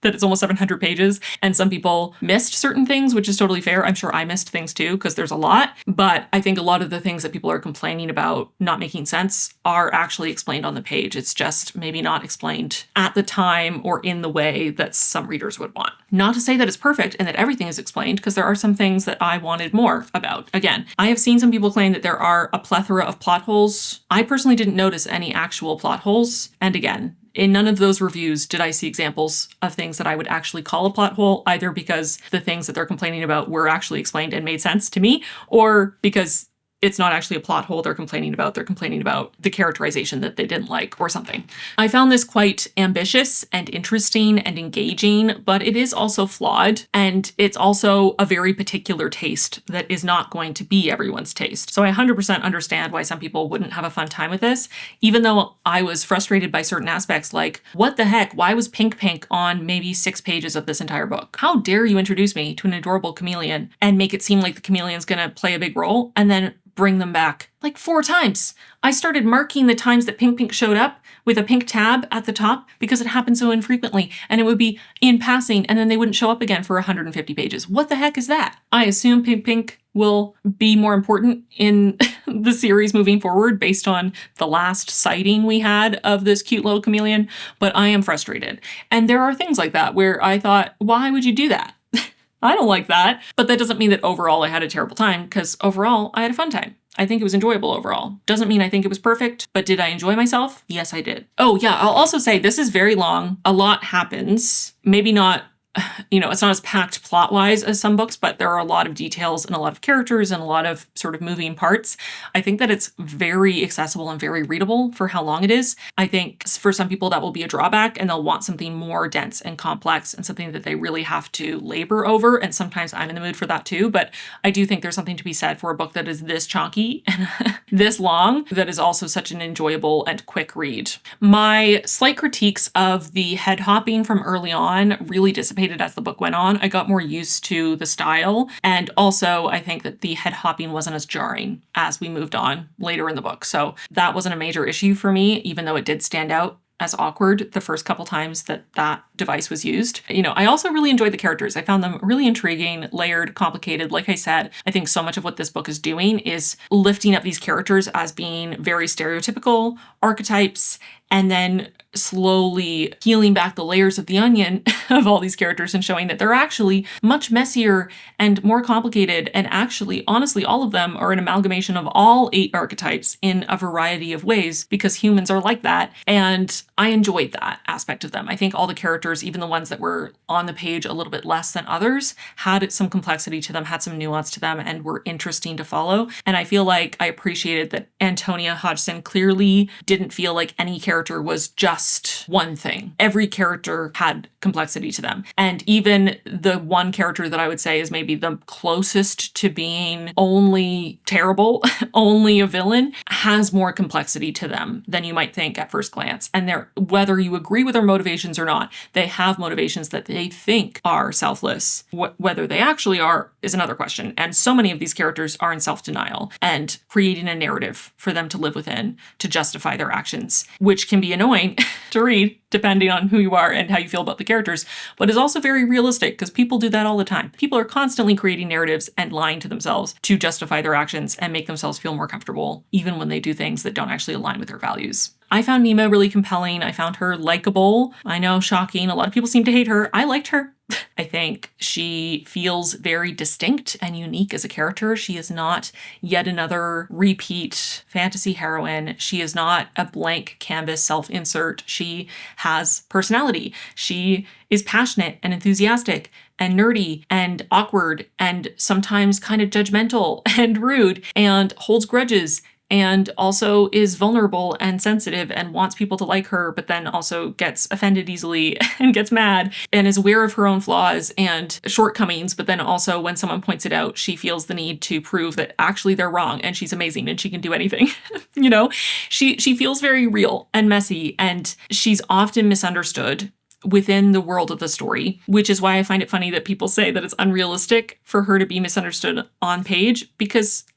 that it's almost 700 pages, and some people missed certain things, which is totally fair. I'm sure I missed things too, because there's a lot. But I think a lot of the things that people are complaining about not making sense are actually explained on the page. It's just maybe not explained at the time or in the way that some readers would want. Not to say that it's perfect and that everything is explained, because there are some things that I wanted more about. Again, I have seen some people claim that there are a plethora of plot holes. I personally didn't notice any actual plot holes. And again, in none of those reviews did I see examples of things that I would actually call a plot hole, either because the things that they're complaining about were actually explained and made sense to me, or because it's not actually a plot hole they're complaining about. They're complaining about the characterization that they didn't like or something. I found this quite ambitious and interesting and engaging, but it is also flawed. And it's also a very particular taste that is not going to be everyone's taste. So I 100% understand why some people wouldn't have a fun time with this, even though I was frustrated by certain aspects like, what the heck? Why was Pink on maybe 6 pages of this entire book? How dare you introduce me to an adorable chameleon and make it seem like the chameleon's gonna play a big role and then bring them back like 4 times. I started marking the times that Pink showed up with a pink tab at the top because it happened so infrequently, and it would be in passing and then they wouldn't show up again for 150 pages. What the heck is that? I assume Pink will be more important in the series moving forward based on the last sighting we had of this cute little chameleon, but I am frustrated. And there are things like that where I thought, why would you do that? I don't like that. But that doesn't mean that overall I had a terrible time, because overall I had a fun time. I think it was enjoyable overall. Doesn't mean I think it was perfect, but did I enjoy myself? Yes, I did. Oh yeah, I'll also say this is very long. A lot happens. Maybe not, it's not as packed plot-wise as some books, but there are a lot of details and a lot of characters and a lot of sort of moving parts. I think that it's very accessible and very readable for how long it is. I think for some people that will be a drawback, and they'll want something more dense and complex and something that they really have to labor over. And sometimes I'm in the mood for that too. But I do think there's something to be said for a book that is this chunky and this long, that is also such an enjoyable and quick read. My slight critiques of the head hopping from early on really dissipated as the book went on. I got more used to the style. And also I think that the head hopping wasn't as jarring as we moved on later in the book. So that wasn't a major issue for me, even though it did stand out as awkward the first couple times that that device was used. I also really enjoyed the characters. I found them really intriguing, layered, complicated. Like I said, I think so much of what this book is doing is lifting up these characters as being very stereotypical archetypes, and then slowly peeling back the layers of the onion of all these characters and showing that they're actually much messier and more complicated. And actually, honestly, all of them are an amalgamation of all 8 archetypes in a variety of ways, because humans are like that. And I enjoyed that aspect of them. I think all the characters, even the ones that were on the page a little bit less than others, had some complexity to them, had some nuance to them, and were interesting to follow. And I feel like I appreciated that Antonia Hodgson clearly didn't feel like any character was just one thing. Every character had complexity to them. And even the one character that I would say is maybe the closest to being only terrible, only a villain, has more complexity to them than you might think at first glance. And whether you agree with their motivations or not, they have motivations that they think are selfless. Whether they actually are is another question. And so many of these characters are in self-denial and creating a narrative for them to live within to justify their actions, which can be annoying to read, depending on who you are and how you feel about the characters, but is also very realistic because people do that all the time. People are constantly creating narratives and lying to themselves to justify their actions and make themselves feel more comfortable, even when they do things that don't actually align with their values. I found Nima really compelling. I found her likable. I know, shocking. A lot of people seem to hate her. I liked her. I think she feels very distinct and unique as a character. She is not yet another repeat fantasy heroine. She is not a blank canvas self-insert. She has personality. She is passionate and enthusiastic and nerdy and awkward and sometimes kind of judgmental and rude and holds grudges and also is vulnerable and sensitive and wants people to like her, but then also gets offended easily and gets mad and is aware of her own flaws and shortcomings. But then also when someone points it out, she feels the need to prove that actually they're wrong and she's amazing and she can do anything. You know, she feels very real and messy, and she's often misunderstood within the world of the story, which is why I find it funny that people say that it's unrealistic for her to be misunderstood on page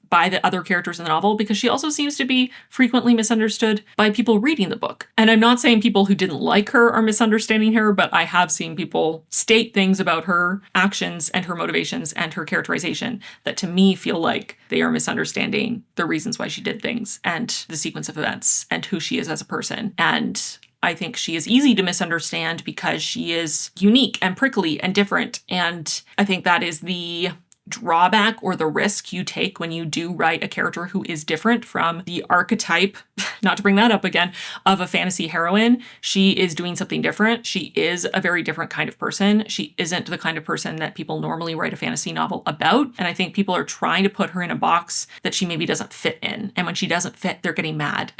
by the other characters in the novel, because she also seems to be frequently misunderstood by people reading the book. And I'm not saying people who didn't like her are misunderstanding her, but I have seen people state things about her actions and her motivations and her characterization that to me feel like they are misunderstanding the reasons why she did things and the sequence of events and who she is as a person. And I think she is easy to misunderstand because she is unique and prickly and different. And I think that is the drawback or the risk you take when you do write a character who is different from the archetype, not to bring that up again, of a fantasy heroine. She is doing something different. She is a very different kind of person. She isn't the kind of person that people normally write a fantasy novel about. And I think people are trying to put her in a box that she maybe doesn't fit in. And when she doesn't fit, they're getting mad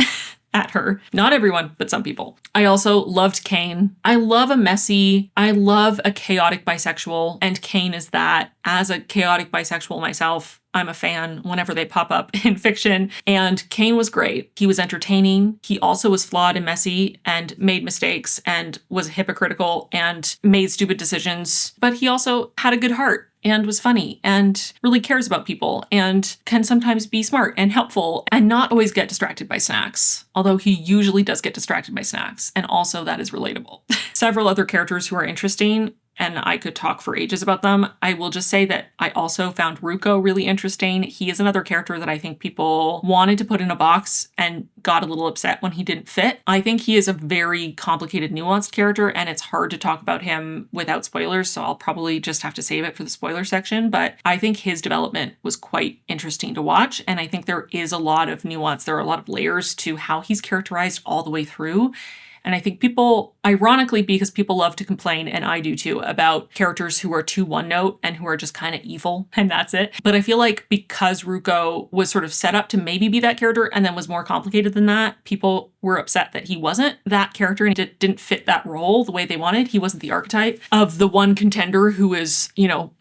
at her. Not everyone, but some people. I also loved Kane. I love a chaotic bisexual, and Kane is that. As a chaotic bisexual myself, I'm a fan whenever they pop up in fiction, and Kane was great. He was entertaining. He also was flawed and messy and made mistakes and was hypocritical and made stupid decisions, but he also had a good heart and was funny and really cares about people and can sometimes be smart and helpful and not always get distracted by snacks, although he usually does get distracted by snacks, and also that is relatable. Several other characters who are interesting, and I could talk for ages about them. I will just say that I also found Ruko really interesting. He is another character that I think people wanted to put in a box and got a little upset when he didn't fit. I think he is a very complicated, nuanced character, and it's hard to talk about him without spoilers, so I'll probably just have to save it for the spoiler section. But I think his development was quite interesting to watch, and I think there is a lot of nuance. There are a lot of layers to how he's characterized all the way through. And I think people, ironically, because people love to complain, and I do too, about characters who are too one note and who are just kind of evil, and that's it. But I feel like because Ruko was sort of set up to maybe be that character and then was more complicated than that, people were upset that he wasn't that character and didn't fit that role the way they wanted. He wasn't the archetype of the one contender who is,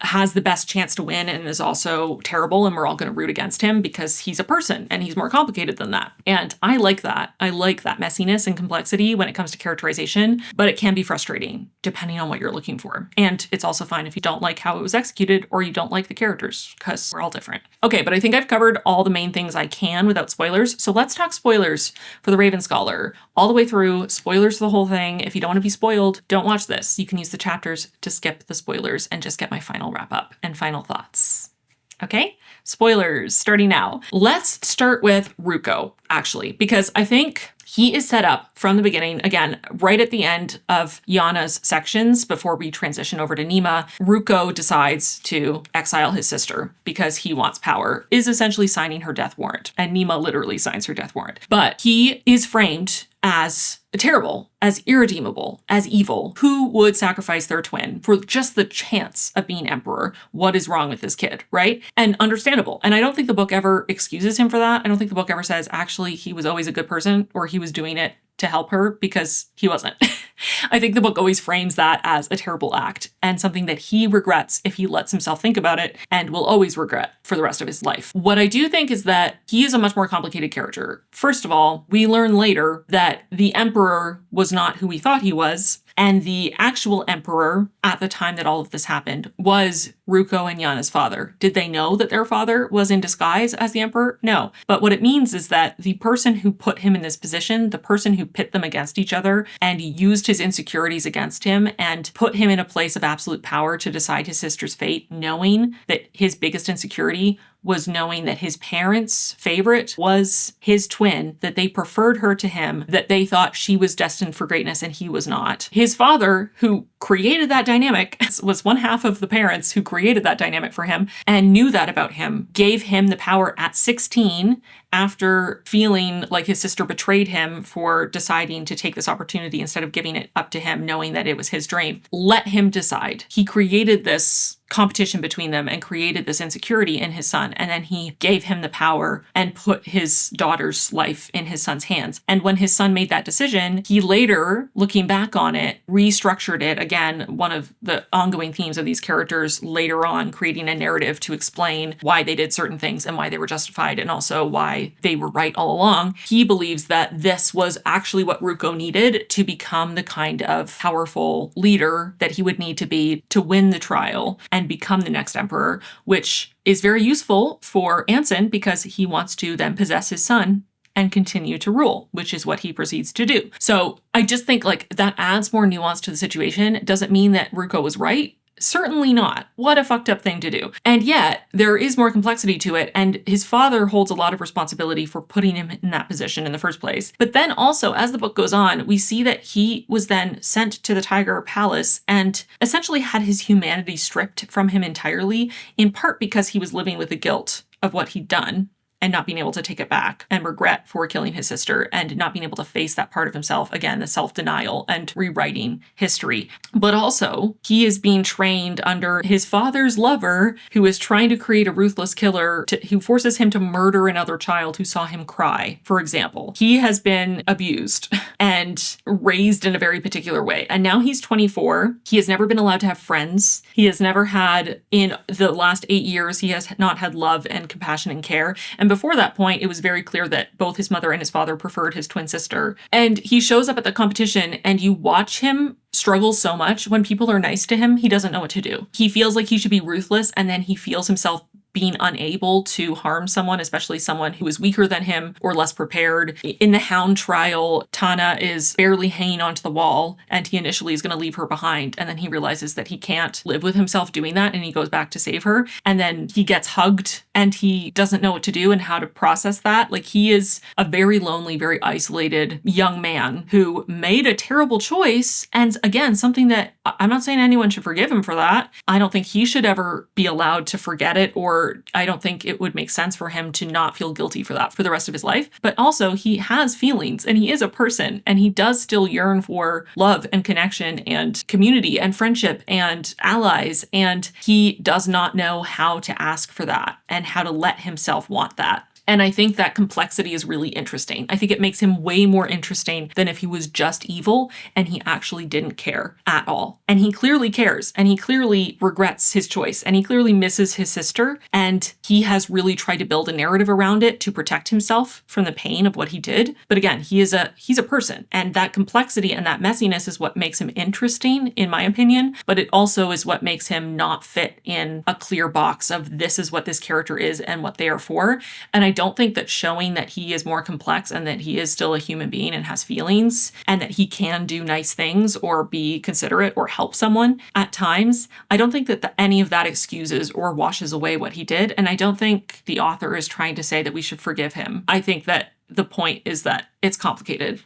has the best chance to win and is also terrible, and we're all going to root against him because he's a person and he's more complicated than that. And I like that. I like that messiness and complexity when it comes to characterization, but it can be frustrating depending on what you're looking for. And it's also fine if you don't like how it was executed or you don't like the characters, because we're all different. Okay, but I think I've covered all the main things I can without spoilers. So let's talk spoilers for The Raven Scholar. All the way through, spoilers for the whole thing. If you don't want to be spoiled, don't watch this. You can use the chapters to skip the spoilers and just get my final wrap up and final thoughts. Okay, spoilers starting now. Let's start with Ruko, actually, because I think he is set up from the beginning, again, right at the end of Yana's sections before we transition over to Nima. Ruko decides to exile his sister because he wants power, is essentially signing her death warrant. And Nima literally signs her death warrant. But he is framed as terrible, as irredeemable, as evil. Who would sacrifice their twin for just the chance of being emperor? What is wrong with this kid, right? And understandable. And I don't think the book ever excuses him for that. I don't think the book ever says, actually, he was always a good person or he was doing it to help her, because he wasn't. I think the book always frames that as a terrible act and something that he regrets if he lets himself think about it, and will always regret for the rest of his life. What I do think is that he is a much more complicated character. First of all, we learn later that the emperor was not who we thought he was. And the actual emperor at the time that all of this happened was Ruko and Yana's father. Did they know that their father was in disguise as the emperor? No. But what it means is that the person who put him in this position, the person who pit them against each other and used his insecurities against him and put him in a place of absolute power to decide his sister's fate, knowing that his biggest insecurity was knowing that his parents' favorite was his twin, that they preferred her to him, that they thought she was destined for greatness and he was not. His father, who created that dynamic, was one half of the parents who created that dynamic for him and knew that about him, gave him the power at 16 after feeling like his sister betrayed him for deciding to take this opportunity instead of giving it up to him, knowing that it was his dream. Let him decide. He created this competition between them and created this insecurity in his son. And then he gave him the power and put his daughter's life in his son's hands. And when his son made that decision, he later, looking back on it, restructured it. Again, one of the ongoing themes of these characters later on, creating a narrative to explain why they did certain things and why they were justified and also why they were right all along. He believes that this was actually what Ruko needed to become the kind of powerful leader that he would need to be to win the trial and become the next emperor, which is very useful for Anson because he wants to then possess his son and continue to rule, which is what he proceeds to do. So I just think like that adds more nuance to the situation. It doesn't mean that Ruko was right. Certainly not. What a fucked up thing to do. And yet, there is more complexity to it, and his father holds a lot of responsibility for putting him in that position in the first place. But then also, as the book goes on, we see that he was then sent to the Tiger Palace and essentially had his humanity stripped from him entirely, in part because he was living with the guilt of what he'd done and not being able to take it back and regret for killing his sister and not being able to face that part of himself. Again, the self-denial and rewriting history. But also, he is being trained under his father's lover who is trying to create a ruthless killer who forces him to murder another child who saw him cry, for example. He has been abused and raised in a very particular way. And now he's 24. He has never been allowed to have friends. He has never had, in the last 8 years, he has not had love and compassion and care. And before that point, it was very clear that both his mother and his father preferred his twin sister. And he shows up at the competition and you watch him struggle so much. When people are nice to him, he doesn't know what to do. He feels like he should be ruthless and then he feels himself being unable to harm someone, especially someone who is weaker than him or less prepared. In the Hound trial, Tana is barely hanging onto the wall and he initially is going to leave her behind. And then he realizes that he can't live with himself doing that and he goes back to save her. And then he gets hugged and he doesn't know what to do and how to process that. Like he is a very lonely, very isolated young man who made a terrible choice. And again, something that I'm not saying anyone should forgive him for that. I don't think he should ever be allowed to forget it, or I don't think it would make sense for him to not feel guilty for that for the rest of his life. But also he has feelings and he is a person and he does still yearn for love and connection and community and friendship and allies. And he does not know how to ask for that and how to let himself want that. And I think that complexity is really interesting. I think it makes him way more interesting than if he was just evil and he actually didn't care at all. And he clearly cares and he clearly regrets his choice and he clearly misses his sister. And he has really tried to build a narrative around it to protect himself from the pain of what he did. But again, he's a person, and that complexity and that messiness is what makes him interesting, in my opinion. But it also is what makes him not fit in a clear box of this is what this character is and what they are for. And I don't think that showing that he is more complex and that he is still a human being and has feelings and that he can do nice things or be considerate or help someone at times, I don't think that any of that excuses or washes away what he did. And I don't think the author is trying to say that we should forgive him. I think that the point is that it's complicated.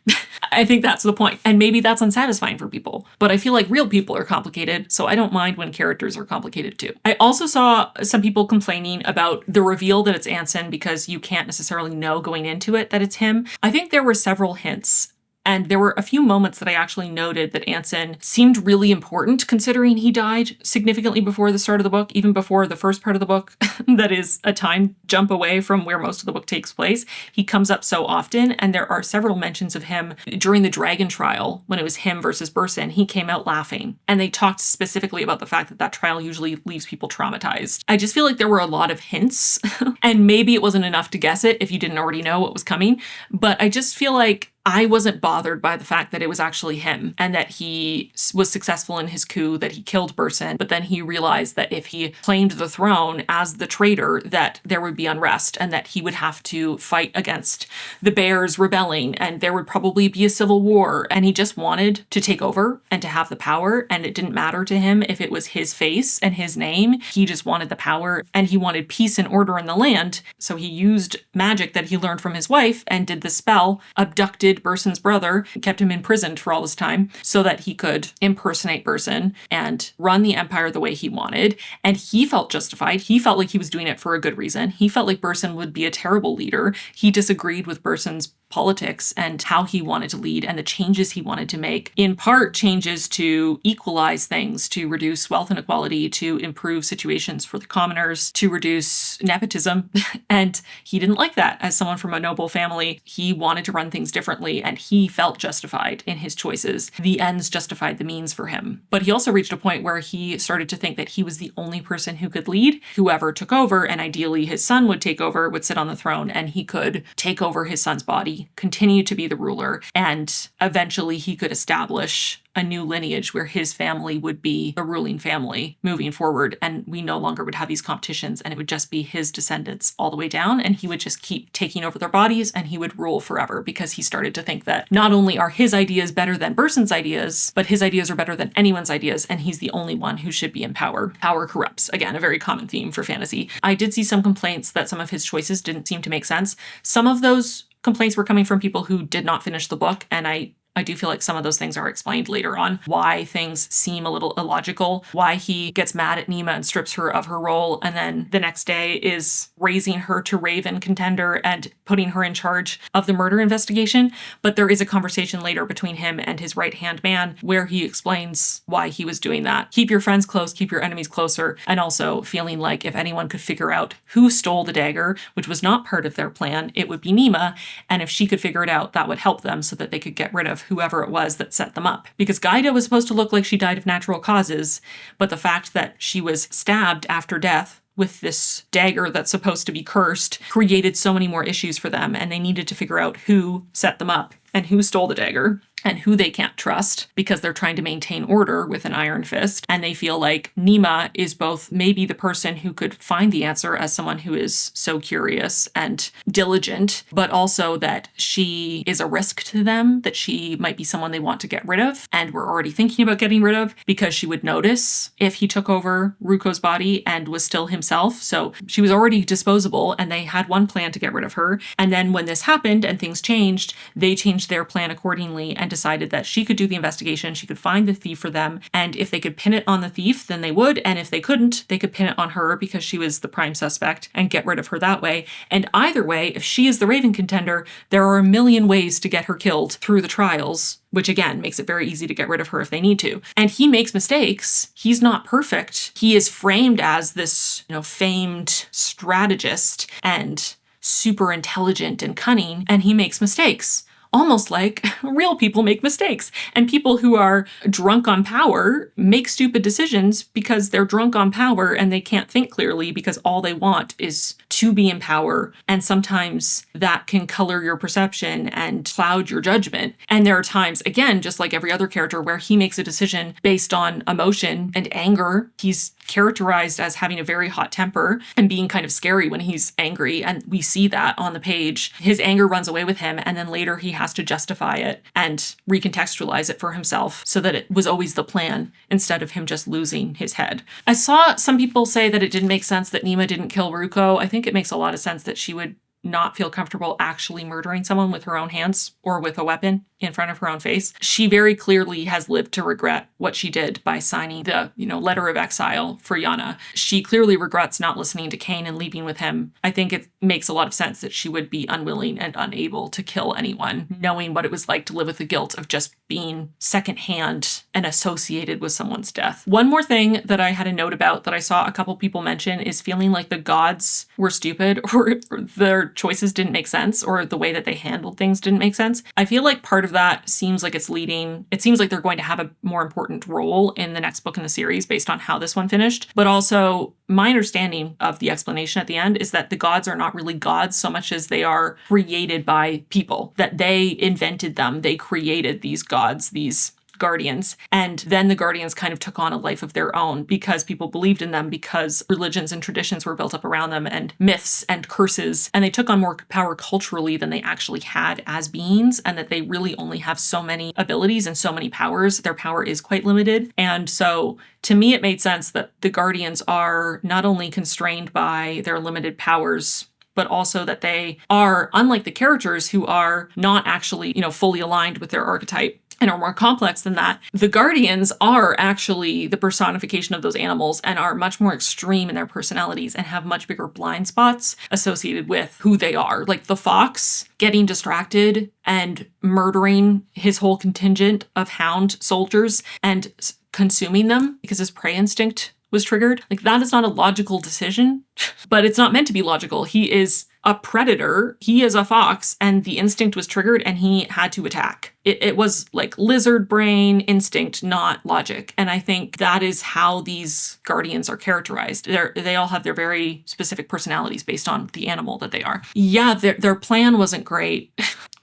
I think that's the point. And maybe that's unsatisfying for people. But I feel like real people are complicated, so I don't mind when characters are complicated too. I also saw some people complaining about the reveal that it's Anson because you can't necessarily know going into it that it's him. I think there were several hints. And there were a few moments that I actually noted that Anson seemed really important considering he died significantly before the start of the book, even before the first part of the book, that is a time jump away from where most of the book takes place. He comes up so often, and there are several mentions of him during the dragon trial when it was him versus Burson. He came out laughing, and they talked specifically about the fact that that trial usually leaves people traumatized. I just feel like there were a lot of hints, and maybe it wasn't enough to guess it if you didn't already know what was coming, but I just feel like I wasn't bothered by the fact that it was actually him and that he was successful in his coup, that he killed Burson, but then he realized that if he claimed the throne as the traitor, that there would be unrest and that he would have to fight against the bears rebelling and there would probably be a civil war. And he just wanted to take over and to have the power. And it didn't matter to him if it was his face and his name. He just wanted the power and he wanted peace and order in the land. So he used magic that he learned from his wife and did the spell, abducted Burson's brother, kept him imprisoned for all this time so that he could impersonate Burson and run the empire the way he wanted. And he felt justified. He felt like he was doing it for a good reason. He felt like Burson would be a terrible leader. He disagreed with Burson's politics and how he wanted to lead and the changes he wanted to make. In part, changes to equalize things, to reduce wealth inequality, to improve situations for the commoners, to reduce nepotism. And he didn't like that. As someone from a noble family, he wanted to run things differently and he felt justified in his choices. The ends justified the means for him. But he also reached a point where he started to think that he was the only person who could lead. Whoever took over, and ideally his son would take over, would sit on the throne, and he could take over his son's body, continue to be the ruler, and eventually he could establish a new lineage where his family would be the ruling family moving forward, and we no longer would have these competitions, and it would just be his descendants all the way down, and he would just keep taking over their bodies and he would rule forever because he started to think that not only are his ideas better than Burson's ideas, but his ideas are better than anyone's ideas, and he's the only one who should be in power. Power corrupts. Again, a very common theme for fantasy. I did see some complaints that some of his choices didn't seem to make sense. Some of those complaints were coming from people who did not finish the book, and I do feel like some of those things are explained later on, why things seem a little illogical, why he gets mad at Nema and strips her of her role, and then the next day is raising her to Raven contender and putting her in charge of the murder investigation. But there is a conversation later between him and his right-hand man where he explains why he was doing that. Keep your friends close, keep your enemies closer, and also feeling like if anyone could figure out who stole the dagger, which was not part of their plan, it would be Nema, and if she could figure it out, that would help them so that they could get rid of whoever it was that set them up. Because Gaida was supposed to look like she died of natural causes, but the fact that she was stabbed after death with this dagger that's supposed to be cursed created so many more issues for them, and they needed to figure out who set them up and who stole the dagger and who they can't trust because they're trying to maintain order with an iron fist. And they feel like Nema is both maybe the person who could find the answer as someone who is so curious and diligent, but also that she is a risk to them, that she might be someone they want to get rid of and were already thinking about getting rid of because she would notice if he took over Ruko's body and was still himself. So she was already disposable and they had one plan to get rid of her. And then when this happened and things changed, they changed their plan accordingly and decided that she could do the investigation, she could find the thief for them, and if they could pin it on the thief, then they would, and if they couldn't, they could pin it on her because she was the prime suspect and get rid of her that way. And either way, if she is the Raven contender, there are a million ways to get her killed through the trials, which again makes it very easy to get rid of her if they need to. And he makes mistakes. He's not perfect. He is framed as this, famed strategist and super intelligent and cunning, and he makes mistakes. Almost like real people make mistakes. And people who are drunk on power make stupid decisions because they're drunk on power and they can't think clearly because all they want is to be in power. And sometimes that can color your perception and cloud your judgment. And there are times, again, just like every other character, where he makes a decision based on emotion and anger. He's characterized as having a very hot temper and being kind of scary when he's angry. And we see that on the page. His anger runs away with him, and then later he has to justify it and recontextualize it for himself so that it was always the plan instead of him just losing his head. I saw some people say that it didn't make sense that Nema didn't kill Ruko. I think it makes a lot of sense that she would not feel comfortable actually murdering someone with her own hands or with a weapon in front of her own face. She very clearly has lived to regret what she did by signing the, letter of exile for Yana. She clearly regrets not listening to Cain and leaving with him. I think it makes a lot of sense that she would be unwilling and unable to kill anyone, knowing what it was like to live with the guilt of just being secondhand and associated with someone's death. One more thing that I had a note about that I saw a couple people mention is feeling like the gods were stupid or their their choices didn't make sense or the way that they handled things didn't make sense. I feel like part of that seems like it seems like they're going to have a more important role in the next book in the series based on how this one finished. But also, my understanding of the explanation at the end is that the gods are not really gods so much as they are created by people, that they invented them. They created these gods, these guardians. And then the guardians kind of took on a life of their own because people believed in them, because religions and traditions were built up around them, and myths and curses. And they took on more power culturally than they actually had as beings, and that they really only have so many abilities and so many powers. Their power is quite limited. And so to me, it made sense that the guardians are not only constrained by their limited powers, but also that they are, unlike the characters who are not actually, fully aligned with their archetype and are more complex than that, the guardians are actually the personification of those animals and are much more extreme in their personalities and have much bigger blind spots associated with who they are. Like the fox getting distracted and murdering his whole contingent of hound soldiers and consuming them because his prey instinct was triggered. Like, that is not a logical decision, but it's not meant to be logical. He is a predator. He is a fox, and the instinct was triggered and he had to attack. It was like lizard brain instinct, not logic. And I think that is how these guardians are characterized. They all have their very specific personalities based on the animal that they are. Yeah, their plan wasn't great.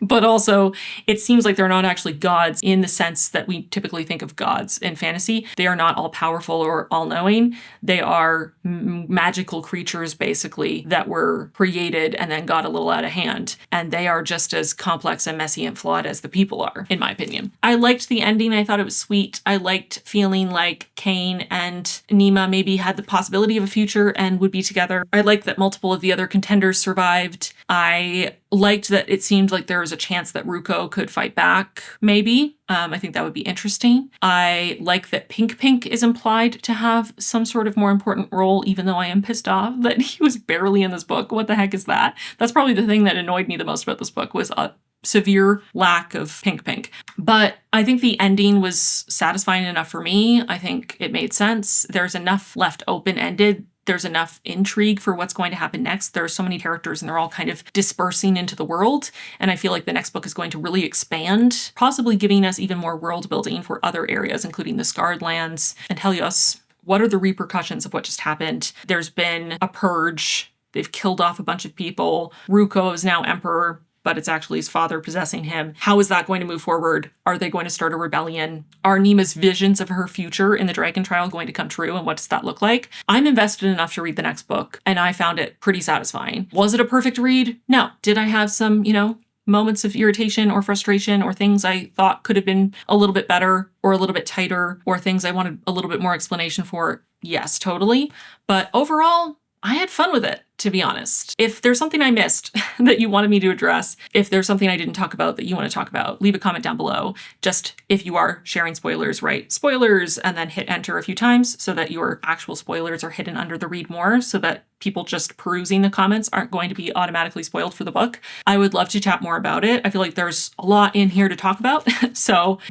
But also, it seems like they're not actually gods in the sense that we typically think of gods in fantasy. They are not all powerful or all knowing. They are magical creatures, basically, that were created and then got a little out of hand. And they are just as complex and messy and flawed as the people are, in my opinion. I liked the ending. I thought it was sweet. I liked feeling like Cain and Nima maybe had the possibility of a future and would be together. I liked that multiple of the other contenders survived. I liked that it seemed like there was a chance that Ruko could fight back, maybe. I think that would be interesting. I like that Pink is implied to have some sort of more important role, even though I am pissed off that he was barely in this book. What the heck is that? That's probably the thing that annoyed me the most about this book, was a severe lack of Pink. But I think the ending was satisfying enough for me. I think it made sense. There's enough left open-ended. There's enough intrigue for what's going to happen next. There are so many characters and they're all kind of dispersing into the world. And I feel like the next book is going to really expand, possibly giving us even more world building for other areas, including the Scarred Lands and Helios. What are the repercussions of what just happened? There's been a purge. They've killed off a bunch of people. Ruko is now emperor, but it's actually his father possessing him. How is that going to move forward? Are they going to start a rebellion? Are Nima's visions of her future in the Dragon Trial going to come true? And what does that look like? I'm invested enough to read the next book, and I found it pretty satisfying. Was it a perfect read? No. Did I have some, moments of irritation or frustration or things I thought could have been a little bit better or a little bit tighter or things I wanted a little bit more explanation for? Yes, totally. But overall, I had fun with it, to be honest. If there's something I missed that you wanted me to address, if there's something I didn't talk about that you want to talk about, leave a comment down below. Just if you are sharing spoilers, write spoilers and then hit enter a few times so that your actual spoilers are hidden under the read more, so that people just perusing the comments aren't going to be automatically spoiled for the book. I would love to chat more about it. I feel like there's a lot in here to talk about.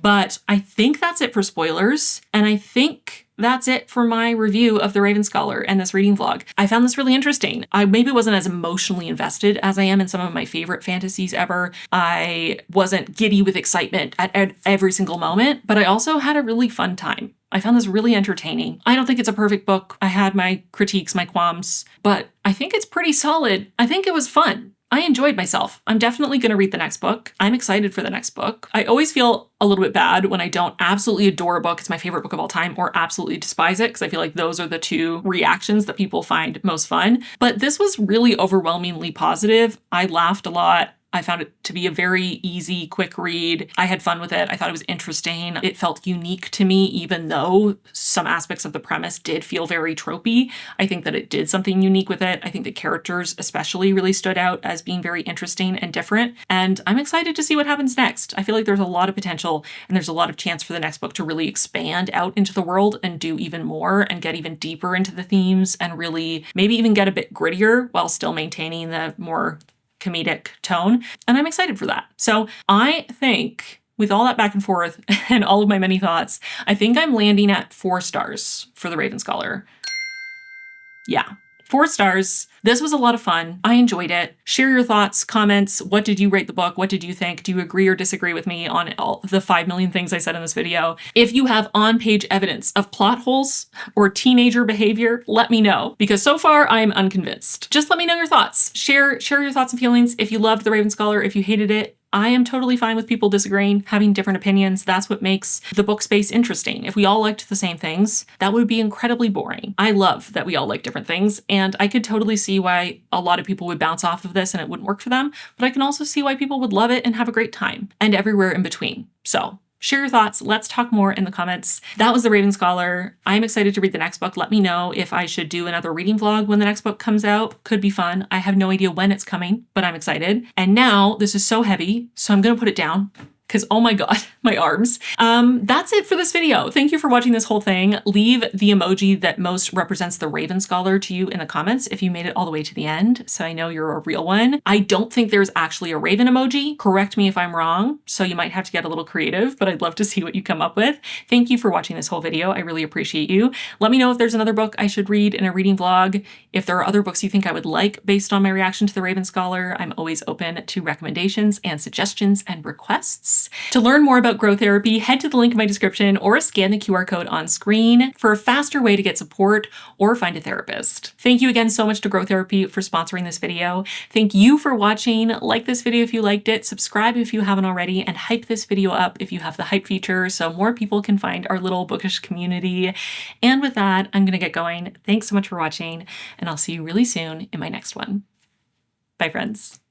But I think that's it for spoilers. And I think that's it for my review of The Raven Scholar and this reading vlog. I found this really interesting. I maybe wasn't as emotionally invested as I am in some of my favorite fantasies ever. I wasn't giddy with excitement at every single moment, but I also had a really fun time. I found this really entertaining. I don't think it's a perfect book. I had my critiques, my qualms, but I think it's pretty solid. I think it was fun. I enjoyed myself. I'm definitely going to read the next book. I'm excited for the next book. I always feel a little bit bad when I don't absolutely adore a book, it's my favorite book of all time, or absolutely despise it, because I feel like those are the two reactions that people find most fun. But this was really overwhelmingly positive. I laughed a lot. I found it to be a very easy, quick read. I had fun with it. I thought it was interesting. It felt unique to me, even though some aspects of the premise did feel very tropey. I think that it did something unique with it. I think the characters especially really stood out as being very interesting and different. And I'm excited to see what happens next. I feel like there's a lot of potential and there's a lot of chance for the next book to really expand out into the world and do even more and get even deeper into the themes and really maybe even get a bit grittier while still maintaining the more comedic tone, and I'm excited for that. So I think with all that back and forth and all of my many thoughts, I think I'm landing at 4 stars for The Raven Scholar. Yeah, 4 stars. This was a lot of fun. I enjoyed it. Share your thoughts, comments. What did you rate the book? What did you think? Do you agree or disagree with me on all the 5 million things I said in this video? If you have on-page evidence of plot holes or teenager behavior, let me know, because so far I'm unconvinced. Just let me know your thoughts. Share your thoughts and feelings. If you loved The Raven Scholar, if you hated it, I am totally fine with people disagreeing, having different opinions. That's what makes the book space interesting. If we all liked the same things, that would be incredibly boring. I love that we all like different things, and I could totally see why a lot of people would bounce off of this and it wouldn't work for them, but I can also see why people would love it and have a great time, and everywhere in between. So share your thoughts. Let's talk more in the comments. That was The Raven Scholar. I'm excited to read the next book. Let me know if I should do another reading vlog when the next book comes out. Could be fun. I have no idea when it's coming, but I'm excited. And now this is so heavy, so I'm gonna put it down, because oh my god, my arms. That's it for this video. Thank you for watching this whole thing. Leave the emoji that most represents the Raven Scholar to you in the comments if you made it all the way to the end, so I know you're a real one. I don't think there's actually a Raven emoji. Correct me if I'm wrong, so you might have to get a little creative, but I'd love to see what you come up with. Thank you for watching this whole video. I really appreciate you. Let me know if there's another book I should read in a reading vlog. If there are other books you think I would like based on my reaction to the Raven Scholar, I'm always open to recommendations and suggestions and requests. To learn more about Grow Therapy, head to the link in my description or scan the QR code on screen for a faster way to get support or find a therapist. Thank you again so much to Grow Therapy for sponsoring this video. Thank you for watching. Like this video if you liked it, subscribe if you haven't already, and hype this video up if you have the hype feature so more people can find our little bookish community. And with that, I'm gonna get going. Thanks so much for watching, and I'll see you really soon in my next one. Bye, friends.